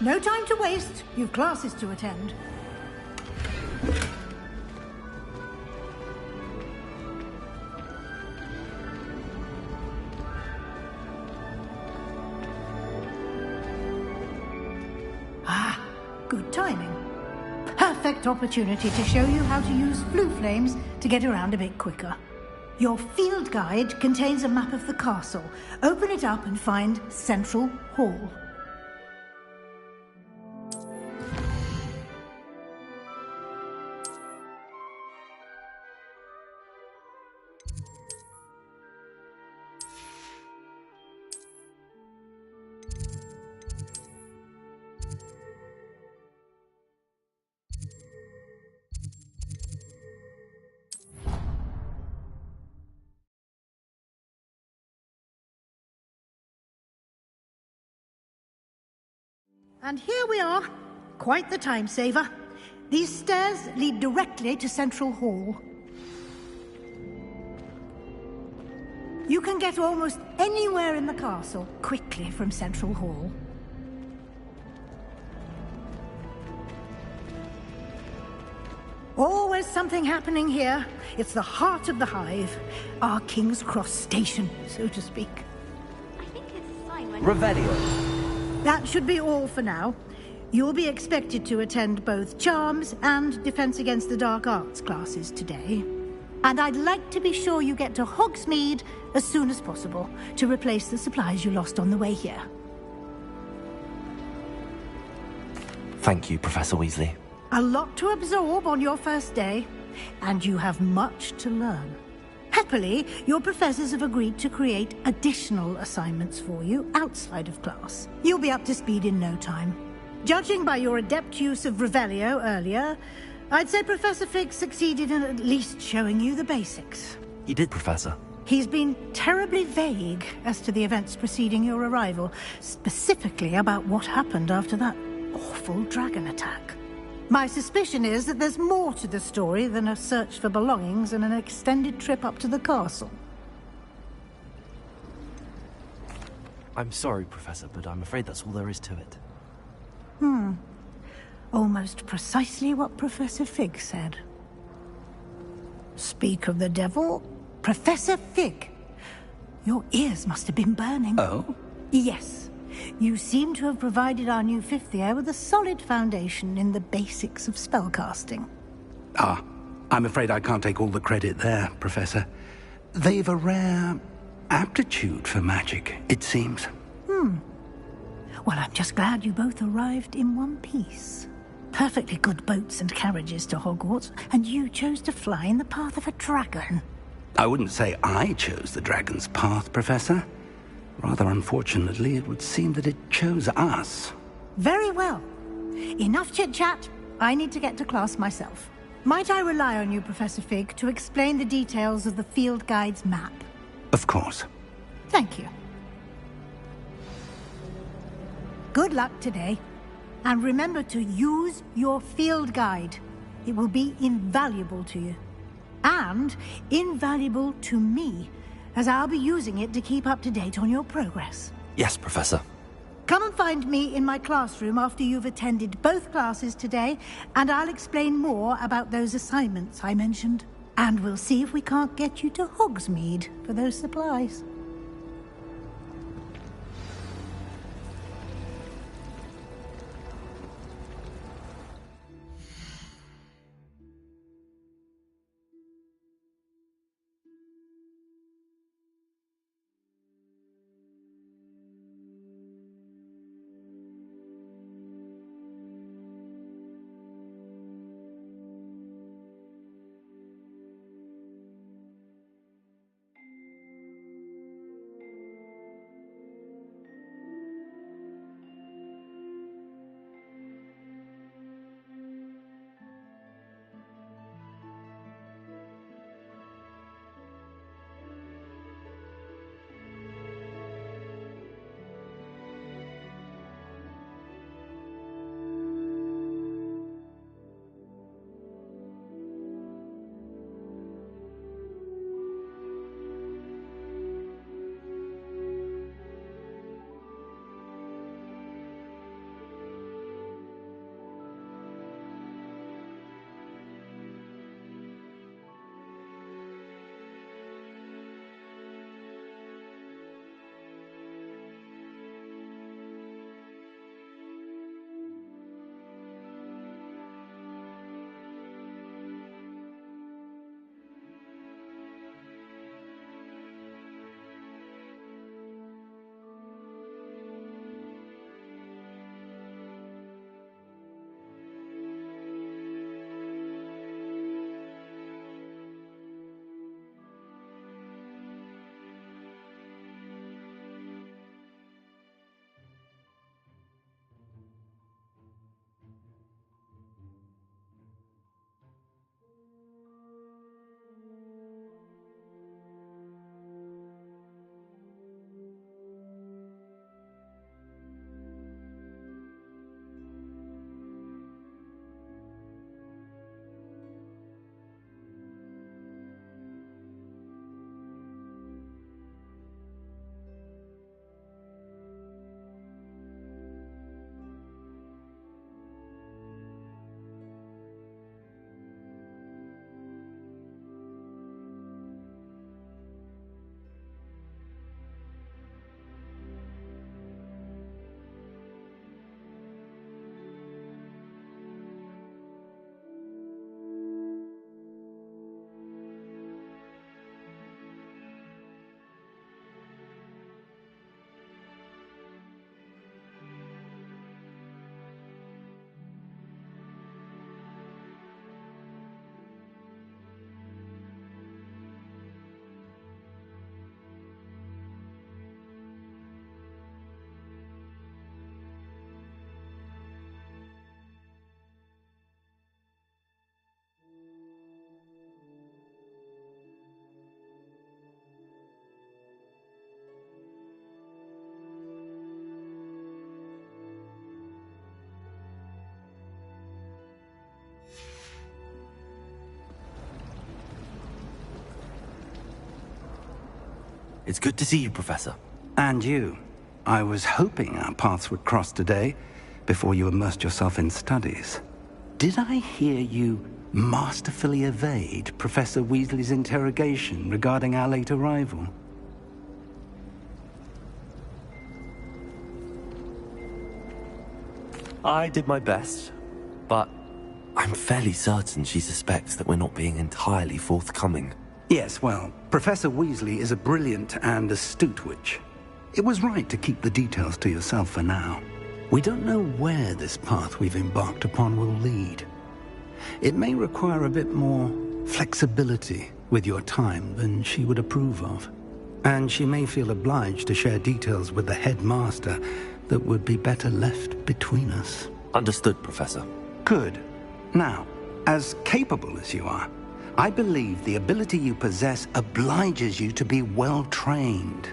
No time to waste. You've classes to attend. Good timing. Perfect opportunity to show you how to use flue flames to get around a bit quicker. Your field guide contains a map of the castle. Open it up and find Central Hall. And here we are. Quite the time saver. These stairs lead directly to Central Hall. You can get almost anywhere in the castle quickly from Central Hall. Always something happening here. It's the heart of the hive. Our King's Cross station, so to speak. Revelio. That should be all for now. You'll be expected to attend both Charms and Defense Against the Dark Arts classes today. And I'd like to be sure you get to Hogsmeade as soon as possible to replace the supplies you lost on the way here. Thank you, Professor Weasley. A lot to absorb on your first day, and you have much to learn. Happily, your professors have agreed to create additional assignments for you outside of class. You'll be up to speed in no time. Judging by your adept use of Revelio earlier, I'd say Professor Fig succeeded in at least showing you the basics. He did, Professor. He's been terribly vague as to the events preceding your arrival, specifically about what happened after that awful dragon attack. My suspicion is that there's more to the story than a search for belongings and an extended trip up to the castle. I'm sorry, Professor, but I'm afraid that's all there is to it. Almost precisely what Professor Fig said. Speak of the devil, Professor Fig. Your ears must have been burning. Oh? Yes. You seem to have provided our new fifth year with a solid foundation in the basics of spellcasting. Ah, I'm afraid I can't take all the credit there, Professor. They've a rare aptitude for magic, it seems. Well, I'm just glad you both arrived in one piece. Perfectly good boats and carriages to Hogwarts, and you chose to fly in the path of a dragon. I wouldn't say I chose the dragon's path, Professor. Rather unfortunately, it would seem that it chose us. Very well. Enough chit-chat. I need to get to class myself. Might I rely on you, Professor Fig, to explain the details of the field guide's map? Of course. Thank you. Good luck today. And remember to use your field guide. It will be invaluable to you. And invaluable to me, as I'll be using it to keep up to date on your progress. Yes, Professor. Come and find me in my classroom after you've attended both classes today, and I'll explain more about those assignments I mentioned. And we'll see if we can't get you to Hogsmeade for those supplies. It's good to see you, Professor. And you. I was hoping our paths would cross today, before you immersed yourself in studies. Did I hear you masterfully evade Professor Weasley's interrogation regarding our late arrival? I did my best, but I'm fairly certain she suspects that we're not being entirely forthcoming. Yes, well, Professor Weasley is a brilliant and astute witch. It was right to keep the details to yourself for now. We don't know where this path we've embarked upon will lead. It may require a bit more flexibility with your time than she would approve of. And she may feel obliged to share details with the headmaster that would be better left between us. Understood, Professor. Good. Now, as capable as you are, I believe the ability you possess obliges you to be well-trained.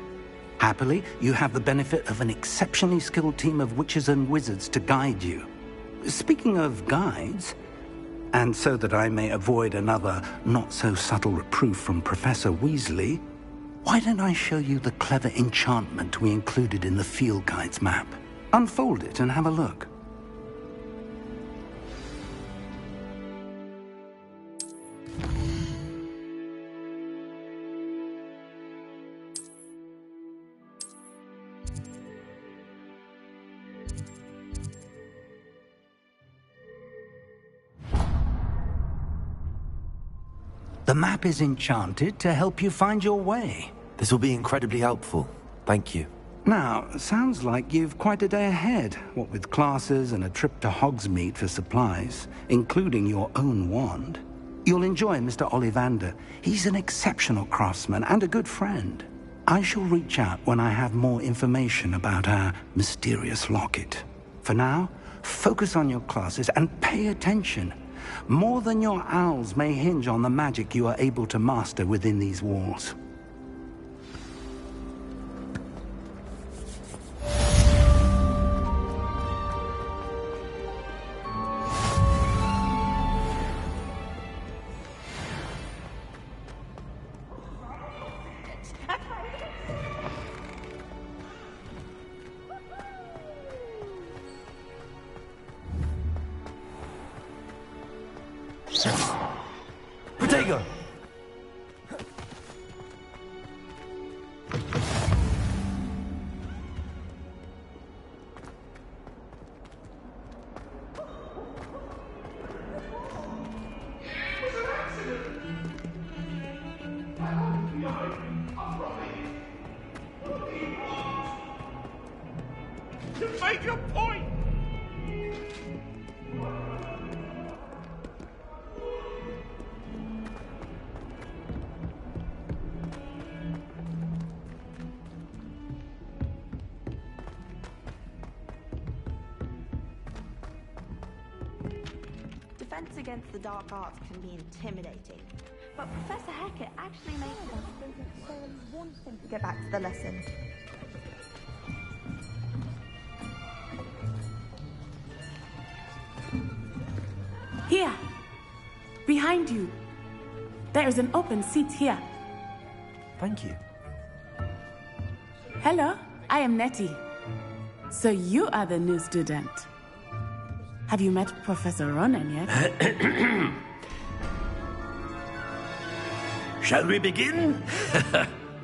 Happily, you have the benefit of an exceptionally skilled team of witches and wizards to guide you. Speaking of guides, and so that I may avoid another not-so-subtle reproof from Professor Weasley, why don't I show you the clever enchantment we included in the field guide's map? Unfold it and have a look. The map is enchanted to help you find your way. This will be incredibly helpful. Thank you. Now, sounds like you've quite a day ahead, what with classes and a trip to Hogsmeade for supplies, including your own wand. You'll enjoy Mr. Ollivander. He's an exceptional craftsman and a good friend. I shall reach out when I have more information about our mysterious locket. For now, focus on your classes and pay attention. More than your owls may hinge on the magic you are able to master within these walls. Protego! You made your point! Defense against the dark arts can be intimidating, but Professor Hackett actually made us think that Sarah wants him to get back to the lessons. Here! Behind you! There is an open seat here. Thank you. Hello, I am Nettie. So you are the new student. Have you met Professor Ronan yet? Shall we begin?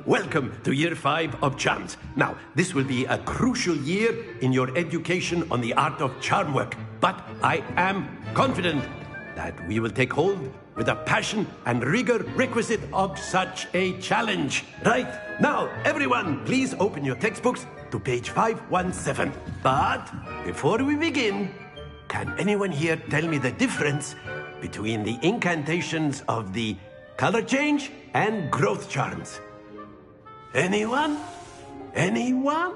Welcome to Year 5 of Charms. Now, this will be a crucial year in your education on the art of charm work, but I am confident that we will take hold with the passion and rigor requisite of such a challenge. Right, now, everyone, please open your textbooks to page 517. But before we begin, can anyone here tell me the difference between the incantations of the color change and growth charms? Anyone? Anyone?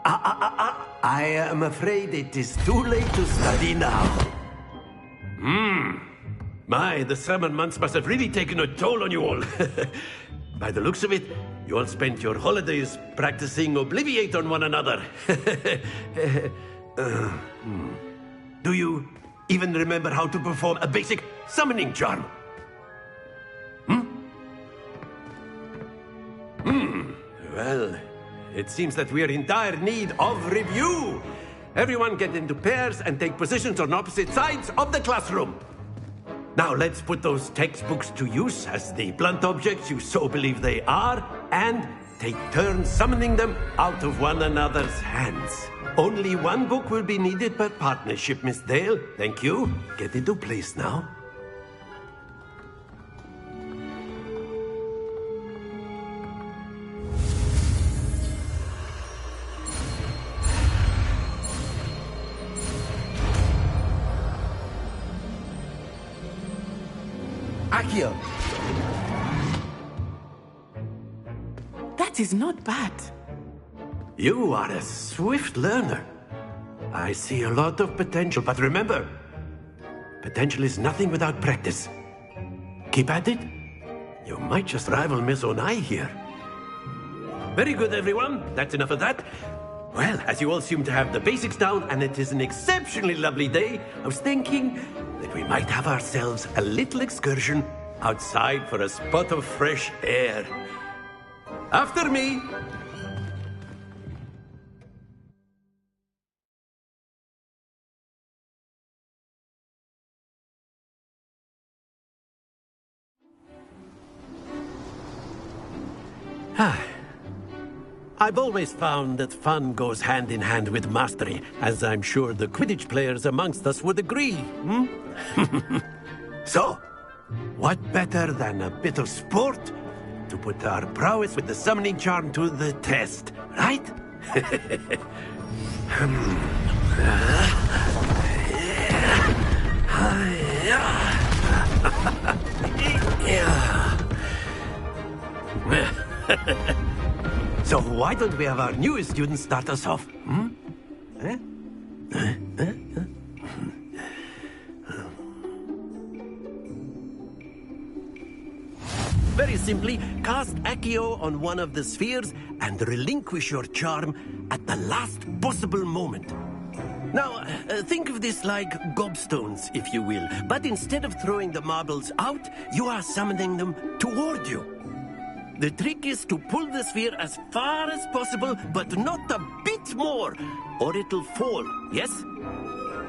I am afraid it is too late to study now. My, the summer months must have really taken a toll on you all. By the looks of it, you all spent your holidays practicing Obliviate on one another. Do you even remember how to perform a basic summoning charm? it seems that we are in dire need of review. Everyone get into pairs and take positions on opposite sides of the classroom. Now let's put those textbooks to use as the blunt objects you so believe they are, and take turns summoning them out of one another's hands. Only one book will be needed per partnership, Miss Dale. Thank you. Get into place now. Accio! That is not bad. You are a swift learner. I see a lot of potential, but remember, potential is nothing without practice. Keep at it. You might just rival Miss Onai here. Very good, everyone. That's enough of that. Well, as you all seem to have the basics down, and it is an exceptionally lovely day, I was thinking that we might have ourselves a little excursion outside for a spot of fresh air. After me! I've always found that fun goes hand in hand with mastery, as I'm sure the Quidditch players amongst us would agree, So, what better than a bit of sport to put our prowess with the summoning charm to the test, right? So why don't we have our newest student start us off? Very simply, cast Accio on one of the spheres and relinquish your charm at the last possible moment. Now, think of this like gobstones, if you will. But instead of throwing the marbles out, you are summoning them toward you. The trick is to pull the sphere as far as possible, but not a bit more, or it'll fall, yes?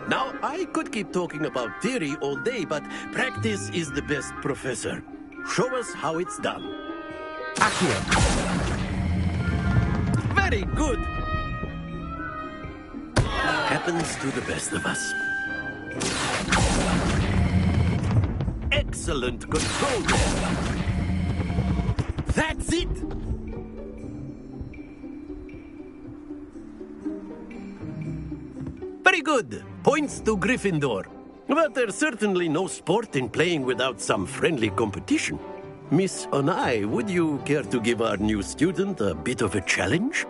Now, I could keep talking about theory all day, but practice is the best professor. Show us how it's done. Accio. Very good. Happens to the best of us. Excellent control there. That's it! Very good. Points to Gryffindor. But there's certainly no sport in playing without some friendly competition. Miss Onai, would you care to give our new student a bit of a challenge?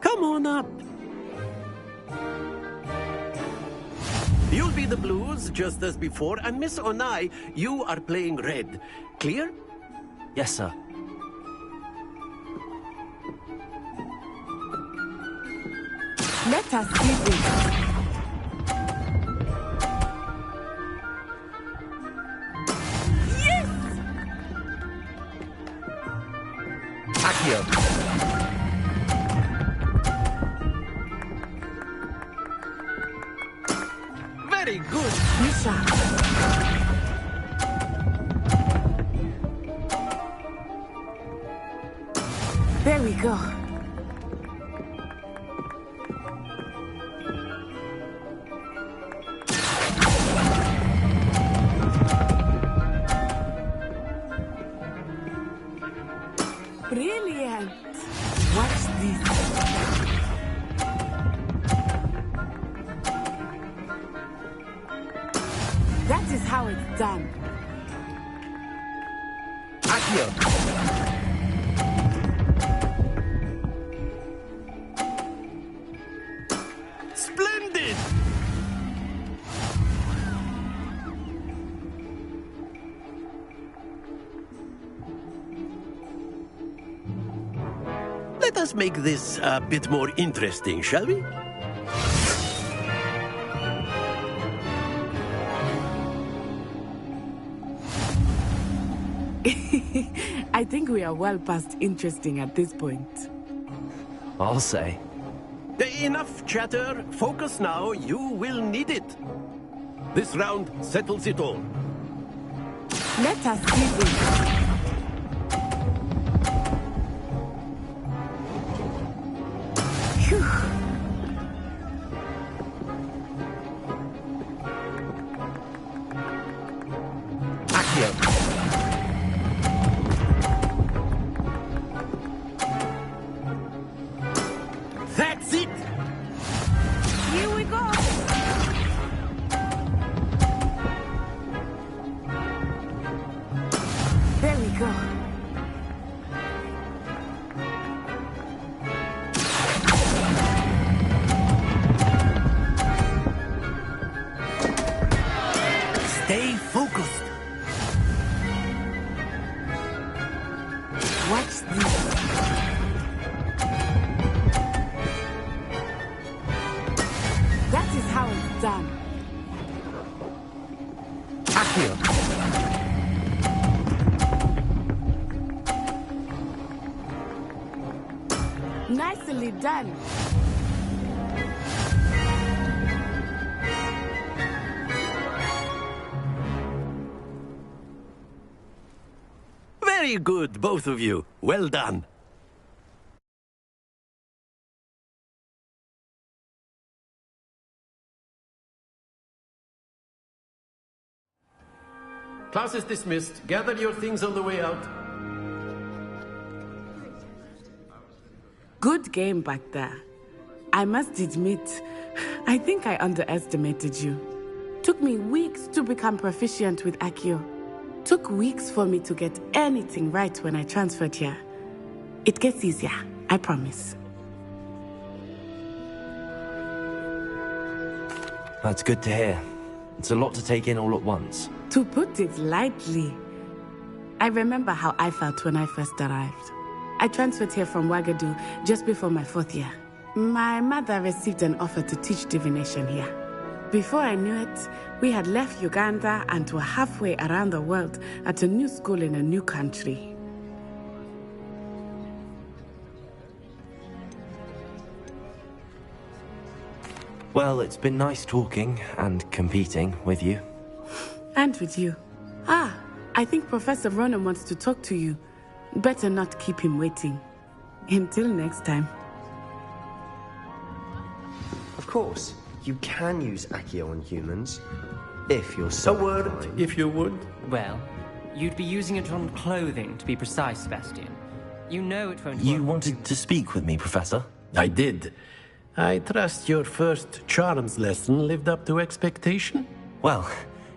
Come on up. You'll be the blues, just as before, and Miss Onai, you are playing red. Clear? Yes, sir. Let us see this. Yes! Accio! Very good. Misha. There we go. Brilliant! Watch this. That is how it's done. Accio! Splendid! Let us make this a bit more interesting, shall we? I think we are well past interesting at this point. I'll say. Enough chatter. Focus now. You will need it. This round settles it all. Let us see this. That's it! Here we go! There we go. Stay focused. Watch this. That is how it's done. Nicely done. Very good, both of you. Well done. Class is dismissed. Gather your things on the way out. Good game back there. I must admit, I think I underestimated you. Took me weeks to become proficient with Accio. Took weeks for me to get anything right when I transferred here. It gets easier, I promise. That's good to hear. It's a lot to take in all at once. To put it lightly, I remember how I felt when I first arrived. I transferred here from Wagadu just before my 4th year. My mother received an offer to teach divination here. Before I knew it, we had left Uganda and were halfway around the world at a new school in a new country. Well, it's been nice talking and competing with you. And with you. I think Professor Ronan wants to talk to you. Better not keep him waiting. Until next time. Of course, you can use Accio on humans, if you're so A word, inclined. if you would. Well, you'd be using it on clothing, to be precise, Sebastian. You know it won't work. You wanted to speak with me, Professor? I did. I trust your first charms lesson lived up to expectation? Well,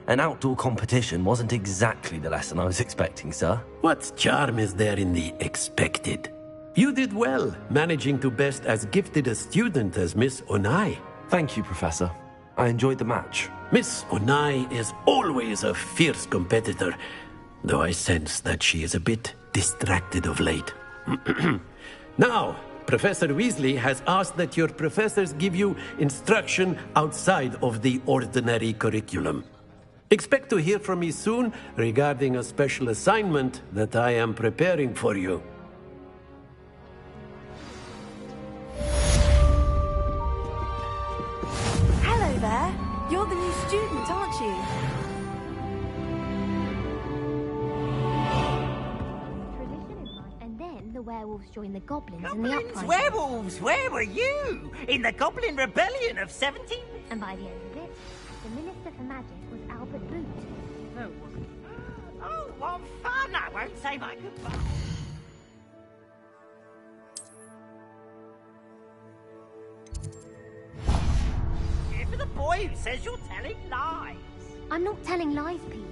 an outdoor competition wasn't exactly the lesson I was expecting, sir. What charm is there in the expected? You did well, managing to best as gifted a student as Miss Onai. Thank you, Professor. I enjoyed the match. Miss Onai is always a fierce competitor, though I sense that she is a bit distracted of late. Now, Professor Weasley has asked that your professors give you instruction outside of the ordinary curriculum. Expect to hear from me soon regarding a special assignment that I am preparing for you. Hello there. You're the new student, aren't you? And then the werewolves joined the goblins in the Goblins, uprising. werewolves, where were you? In the Goblin Rebellion of 17... And by the end of it, the Minister for Magic was Albert Boot. No, wasn't. Oh, what fun! I won't say my goodbye. Here for the boy who says you're telling lies. I'm not telling lies, Peeves.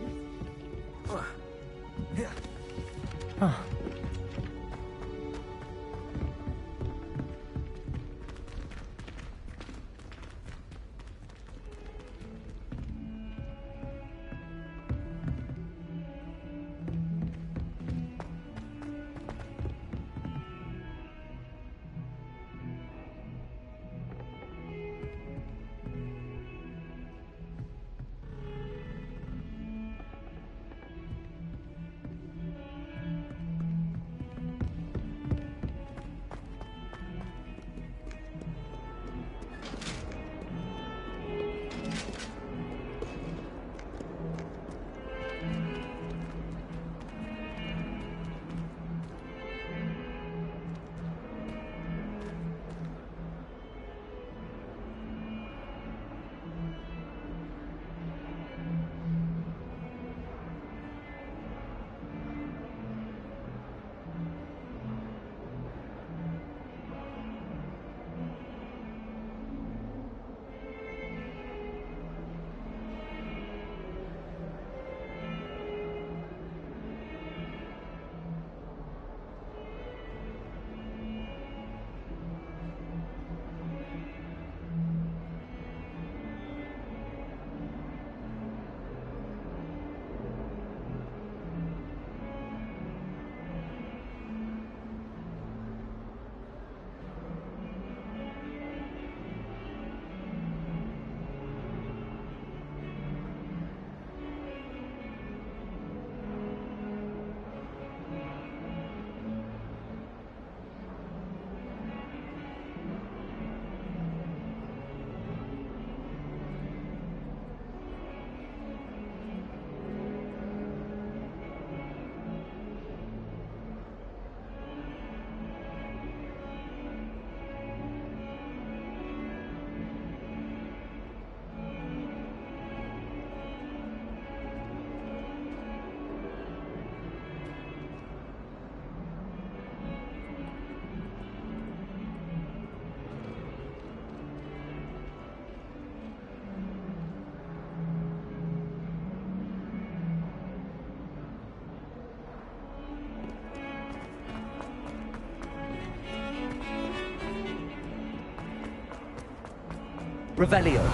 Revelio.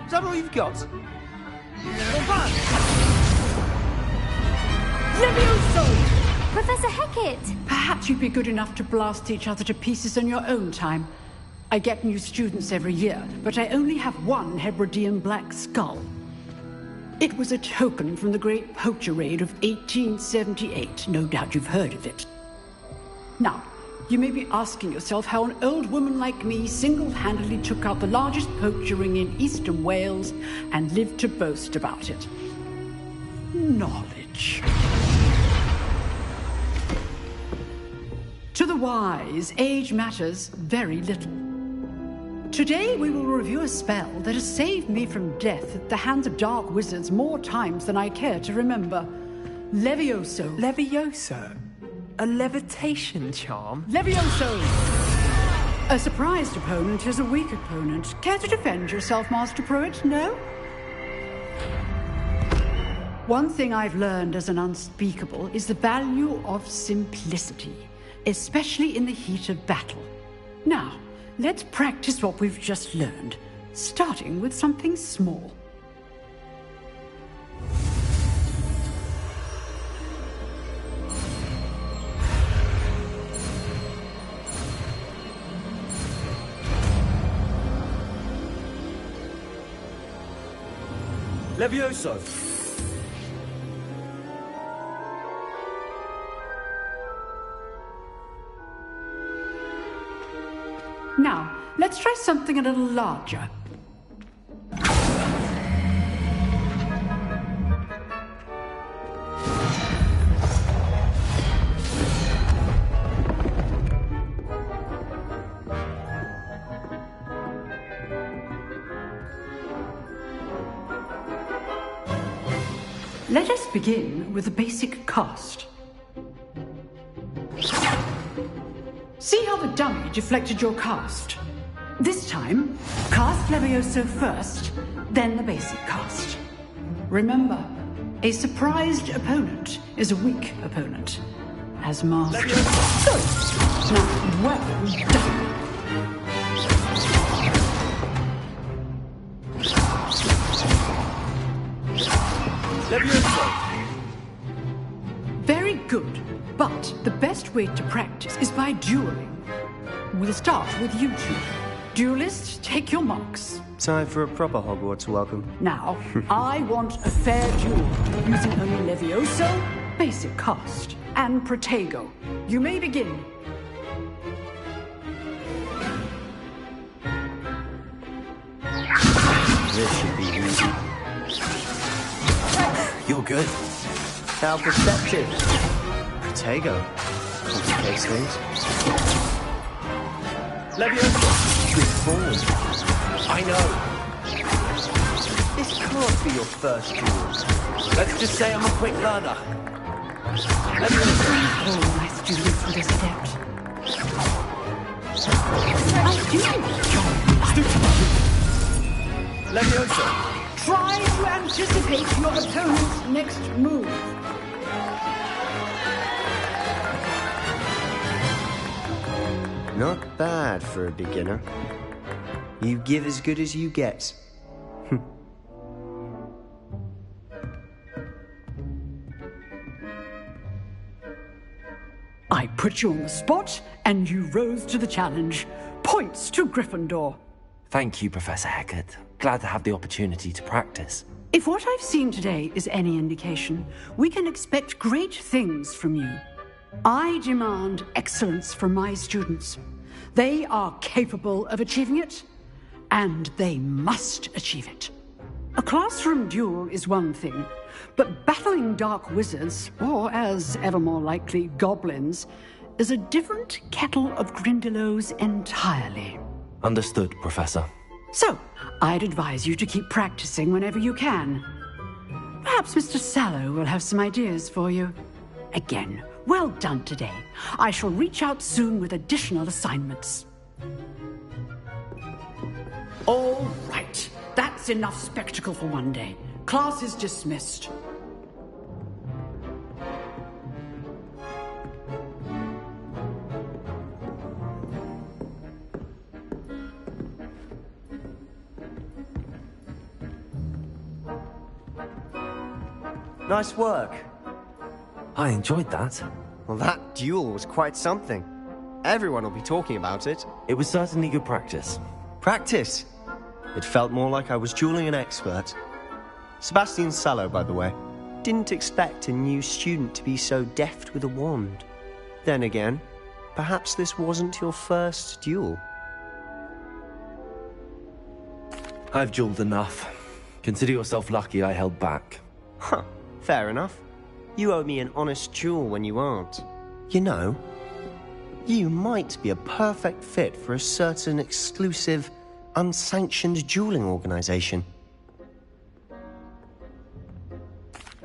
Is that all you've got? Levioso! Professor Hackett! Perhaps you'd be good enough to blast each other to pieces in your own time. I get new students every year, but I only have one Hebridean black skull. It was a token from the Great Poacher Raid of 1878. No doubt you've heard of it. Now, you may be asking yourself how an old woman like me single-handedly took out the largest poacher ring in eastern Wales and lived to boast about it. Knowledge. To the wise, age matters very little. Today we will review a spell that has saved me from death at the hands of dark wizards more times than I care to remember. Levioso. Levioso? A levitation charm? Levioso! A surprised opponent is a weak opponent. Care to defend yourself, Master Pruitt? No? One thing I've learned as an unspeakable is the value of simplicity, especially in the heat of battle. Now, let's practice what we've just learned, starting with something small. Levioso! Now, let's try something a little larger. Let us begin with a basic cast. See how the dummy deflected your cast? This time, cast Levioso first, then the basic cast. Remember, a surprised opponent is a weak opponent. As master. Good. Now, well done. Levioso! Very good. But the best way to practice is by dueling. We'll start with you two. Duelists, take your marks. Time for a proper Hogwarts welcome. Now, I want a fair duel, using only Levioso, basic cast, and Protego. You may begin. This should be easy. You're good. How perceptive. Protego. Complicates things. Levioso! Good form. I know. This can't be your first duel. Let's just say I'm a quick learner. Oh, my students would accept. I do. Levioso! Try to anticipate your opponent's next move. Not bad for a beginner. You give as good as you get. I put you on the spot, and you rose to the challenge. Points to Gryffindor. Thank you, Professor Hackett. Glad to have the opportunity to practice. If what I've seen today is any indication, we can expect great things from you. I demand excellence from my students. They are capable of achieving it, and they must achieve it. A classroom duel is one thing, but battling dark wizards, or as ever more likely, goblins, is a different kettle of Grindylows entirely. Understood, Professor. So, I'd advise you to keep practicing whenever you can. Perhaps Mr. Sallow will have some ideas for you. Again, well done today. I shall reach out soon with additional assignments. All right. That's enough spectacle for one day. Class is dismissed. Nice work. I enjoyed that. Well, that duel was quite something. Everyone will be talking about it. It was certainly good practice. Practice? It felt more like I was dueling an expert. Sebastian Sallow, by the way. Didn't expect a new student to be so deft with a wand. Then again, perhaps this wasn't your first duel. I've dueled enough. Consider yourself lucky I held back. Huh, fair enough. You owe me an honest duel when you aren't. You know, you might be a perfect fit for a certain exclusive, unsanctioned dueling organization.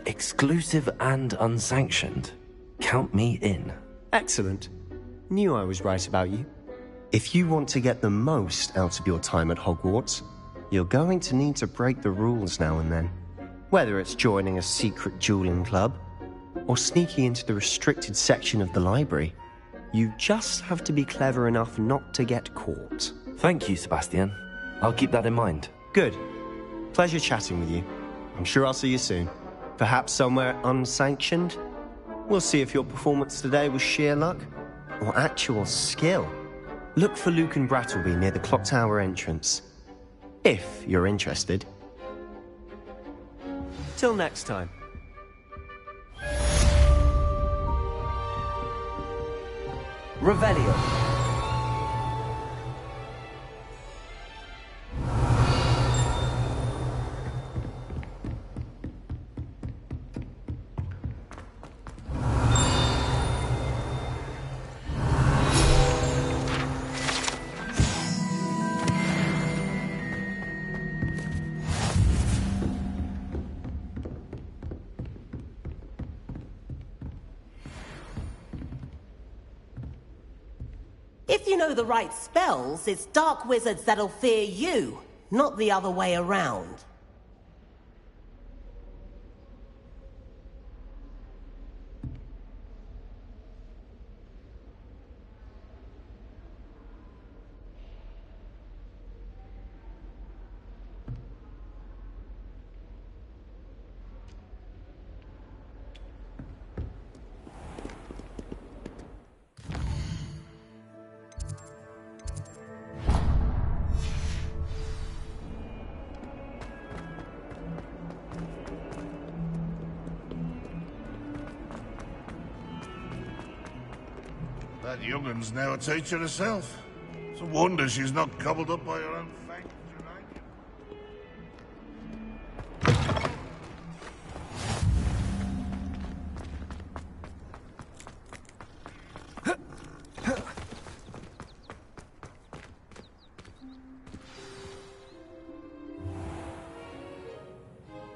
Exclusive and unsanctioned? Count me in. Excellent. Knew I was right about you. If you want to get the most out of your time at Hogwarts, you're going to need to break the rules now and then. Whether it's joining a secret dueling club, or sneaking into the restricted section of the library, you just have to be clever enough not to get caught. Thank you, Sebastian. I'll keep that in mind. Good. Pleasure chatting with you. I'm sure I'll see you soon. Perhaps somewhere unsanctioned? We'll see if your performance today was sheer luck, or actual skill. Look for Luke and Brattleby near the clock tower entrance. If you're interested. Till next time. Revelio. If you know the right spells, it's dark wizards that'll fear you, not the other way around. That young'un's now a teacher herself. It's a wonder she's not gobbled up by her own fangs.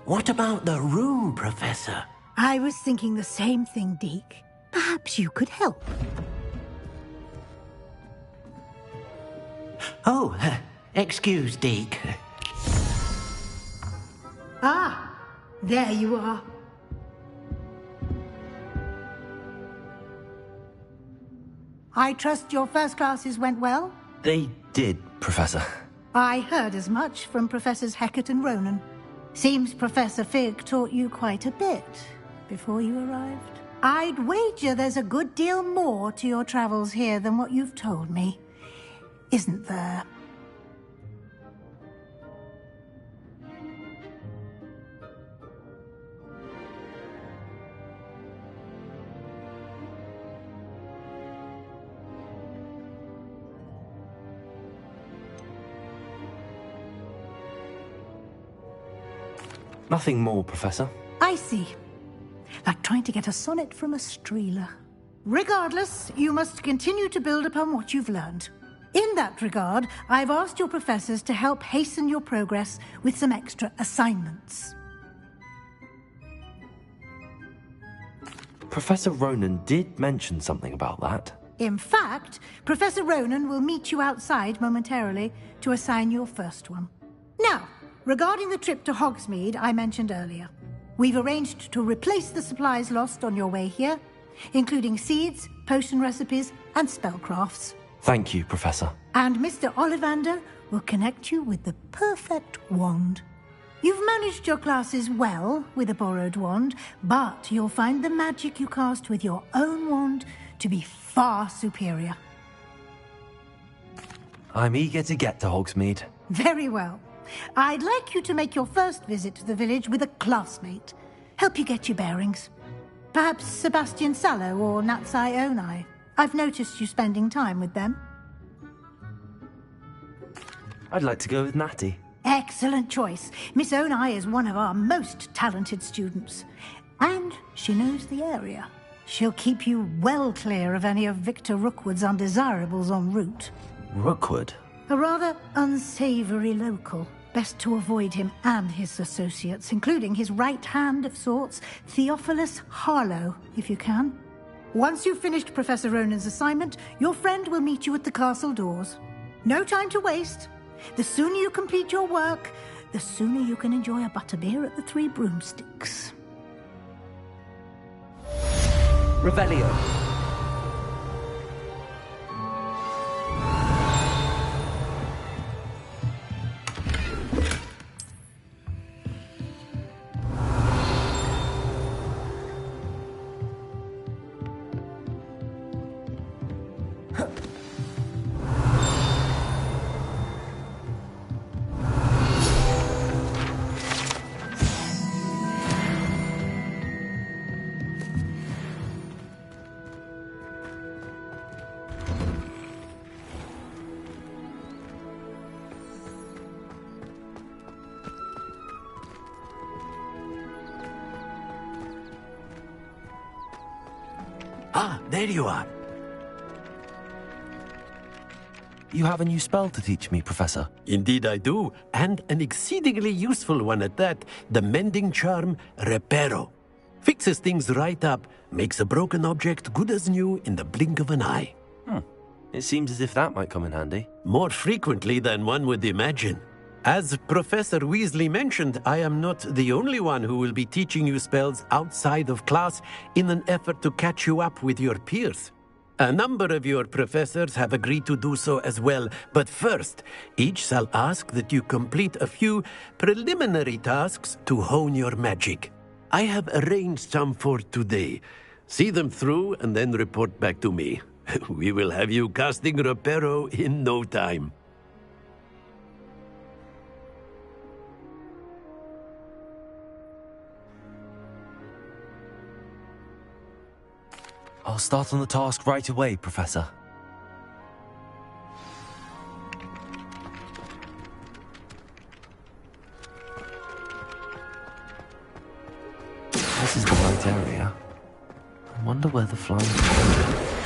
What about the room, Professor? I was thinking the same thing, Deke. Perhaps you could help. Oh, excuse, Deke. Ah, there you are. I trust your first classes went well? They did, Professor. I heard as much from Professors Hecat and Ronan. Seems Professor Fig taught you quite a bit before you arrived. I'd wager there's a good deal more to your travels here than what you've told me. Isn't there? Nothing more, Professor. I see. Like trying to get a sonnet from a streeler. Regardless, you must continue to build upon what you've learned. In that regard, I've asked your professors to help hasten your progress with some extra assignments. Professor Ronan did mention something about that. In fact, Professor Ronan will meet you outside momentarily to assign your first one. Now, regarding the trip to Hogsmeade I mentioned earlier, we've arranged to replace the supplies lost on your way here, including seeds, potion recipes, and spellcrafts. Thank you, Professor. And Mr. Ollivander will connect you with the perfect wand. You've managed your classes well with a borrowed wand, but you'll find the magic you cast with your own wand to be far superior. I'm eager to get to Hogsmeade. Very well. I'd like you to make your first visit to the village with a classmate. Help you get your bearings. Perhaps Sebastian Sallow or Natsai Onai. I've noticed you spending time with them. I'd like to go with Natty. Excellent choice. Miss Onai is one of our most talented students. And she knows the area. She'll keep you well clear of any of Victor Rookwood's undesirables en route. Rookwood? A rather unsavory local. Best to avoid him and his associates, including his right hand of sorts, Theophilus Harlow, if you can. Once you've finished Professor Ronan's assignment, your friend will meet you at the castle doors. No time to waste. The sooner you complete your work, the sooner you can enjoy a butterbeer at the Three Broomsticks. Revelio. Ah, there you are. You have a new spell to teach me, Professor. Indeed I do, and an exceedingly useful one at that. The mending charm, Reparo. Fixes things right up, makes a broken object good as new in the blink of an eye. It seems as if that might come in handy. More frequently than one would imagine. As Professor Weasley mentioned, I am not the only one who will be teaching you spells outside of class in an effort to catch you up with your peers. A number of your professors have agreed to do so as well, but first, each shall ask that you complete a few preliminary tasks to hone your magic. I have arranged some for today. See them through and then report back to me. We will have you casting Reparo in no time. I'll start on the task right away, Professor. This is the right area. I wonder where the flying...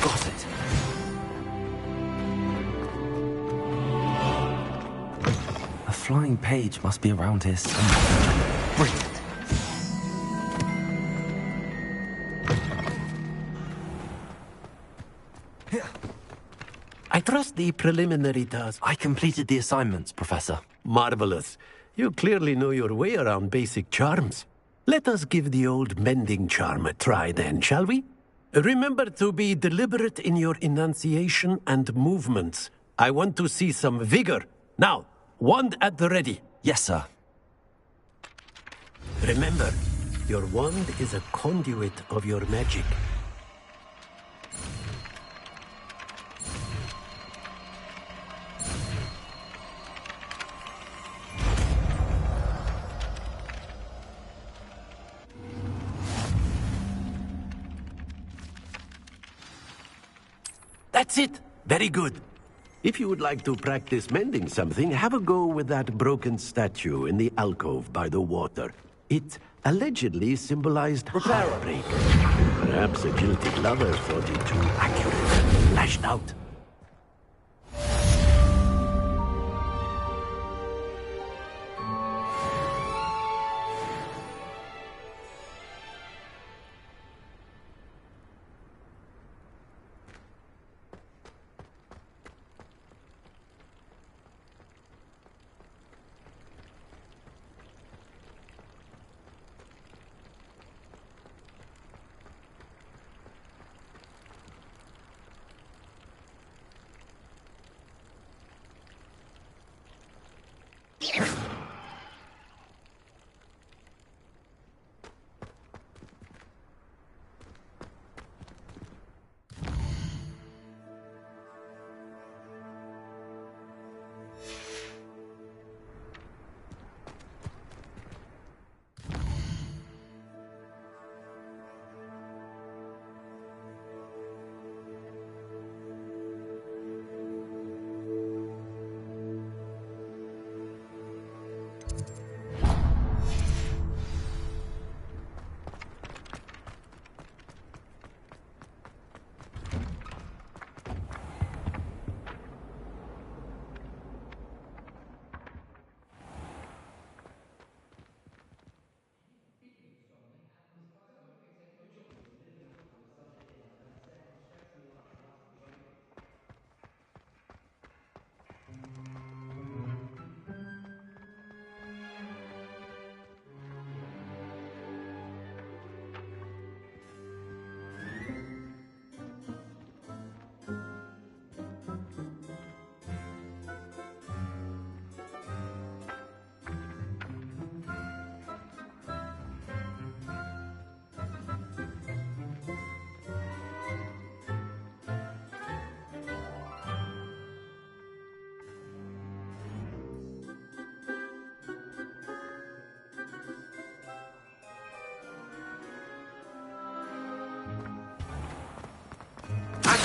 Got it! A flying page must be around here somewhere. Brilliant! I trust the preliminary task. I completed the assignments, Professor. Marvelous. You clearly know your way around basic charms. Let us give the old mending charm a try then, shall we? Remember to be deliberate in your enunciation and movements. I want to see some vigor. Now, wand at the ready. Yes, sir. Remember, your wand is a conduit of your magic. That's it! Very good. If you would like to practice mending something, have a go with that broken statue in the alcove by the water. It allegedly symbolized heartbreak. Perhaps a guilty lover thought it too accurate and lashed out.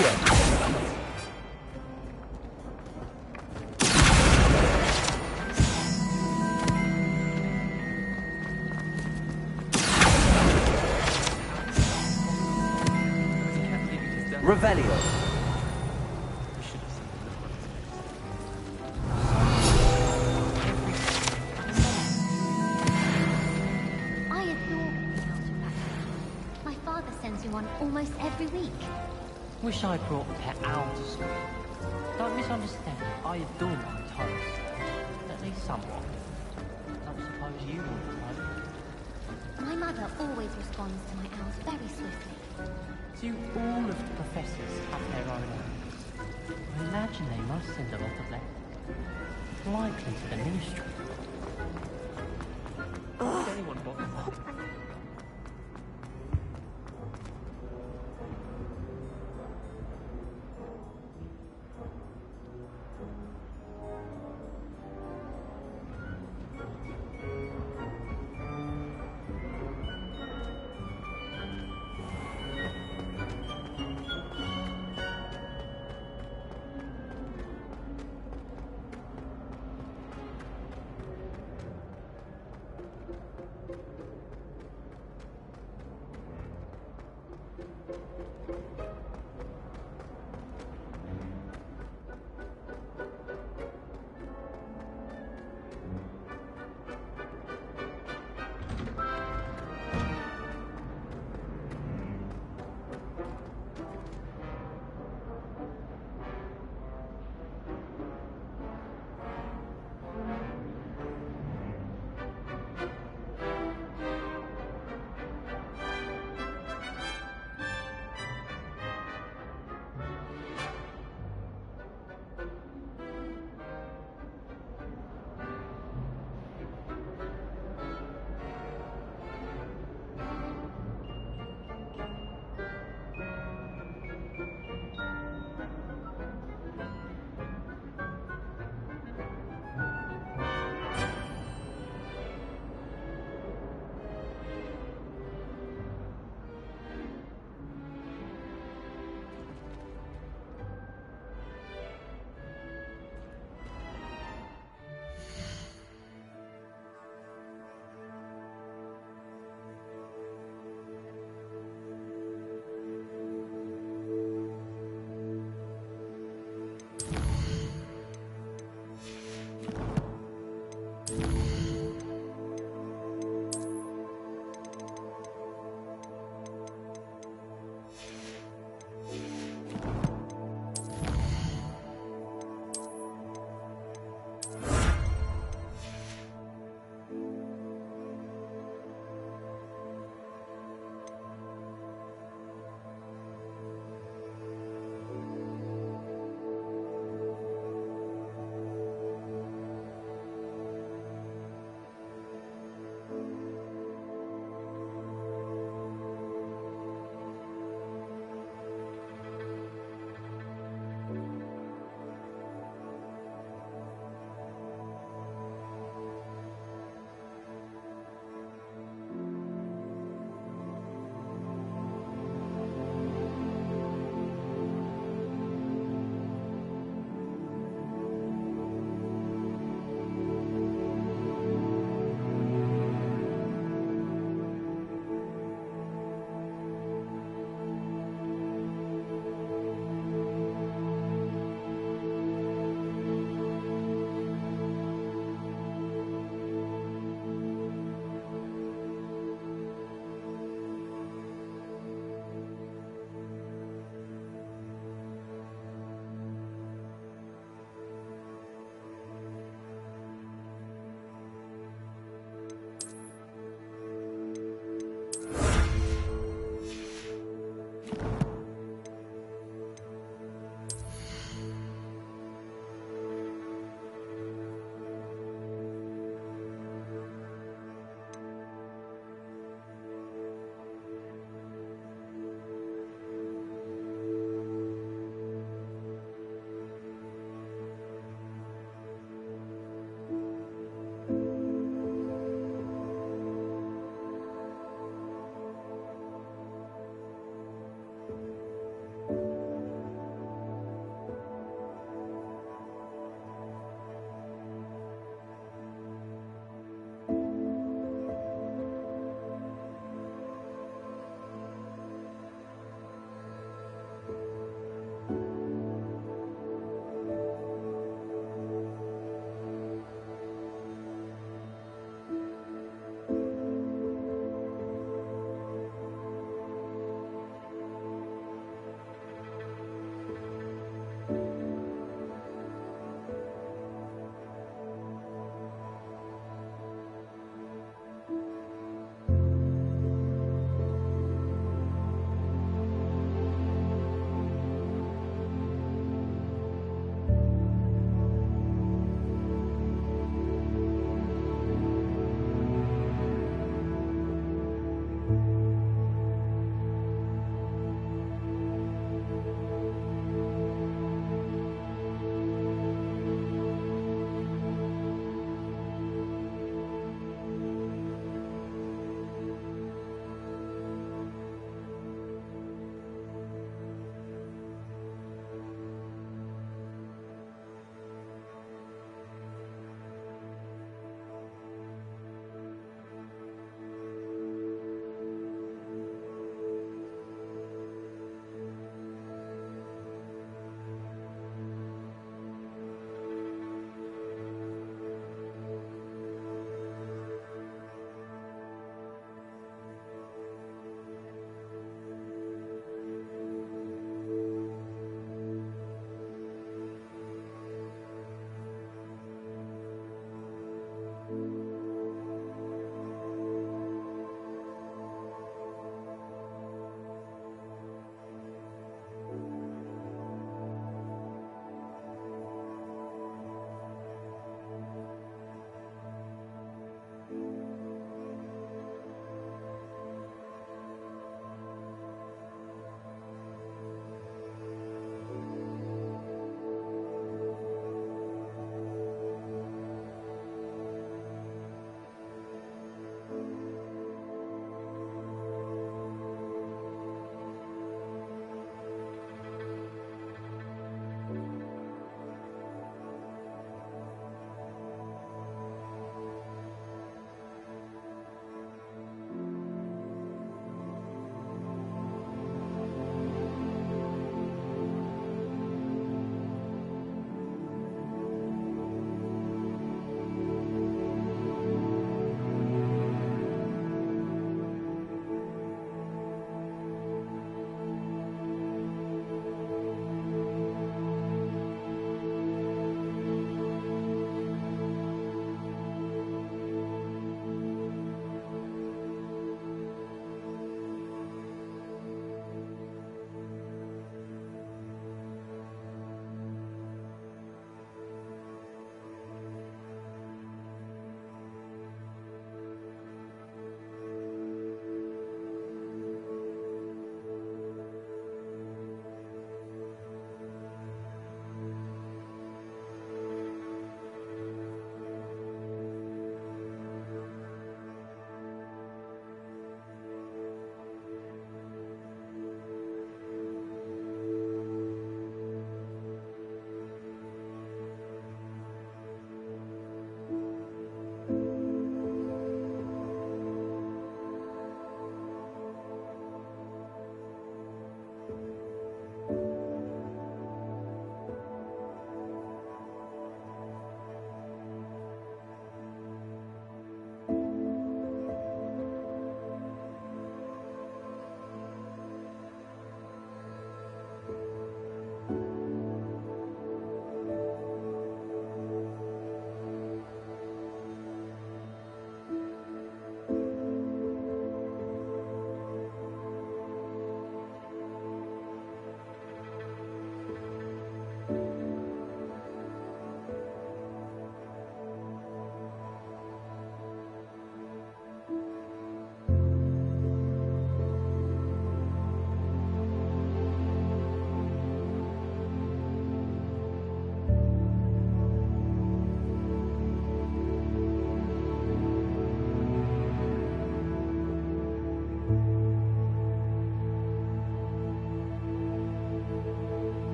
Revelio. Revelio. I adore being out of practice. My father sends you one almost every week. Wish I brought a pet owl to school. Don't misunderstand. I adore my toes. At least somewhat. Don't suppose you want to know. My mother always responds to my owls very swiftly. Do all of the professors have their own owls? I imagine they must send a lot of letters. Likely to the ministry.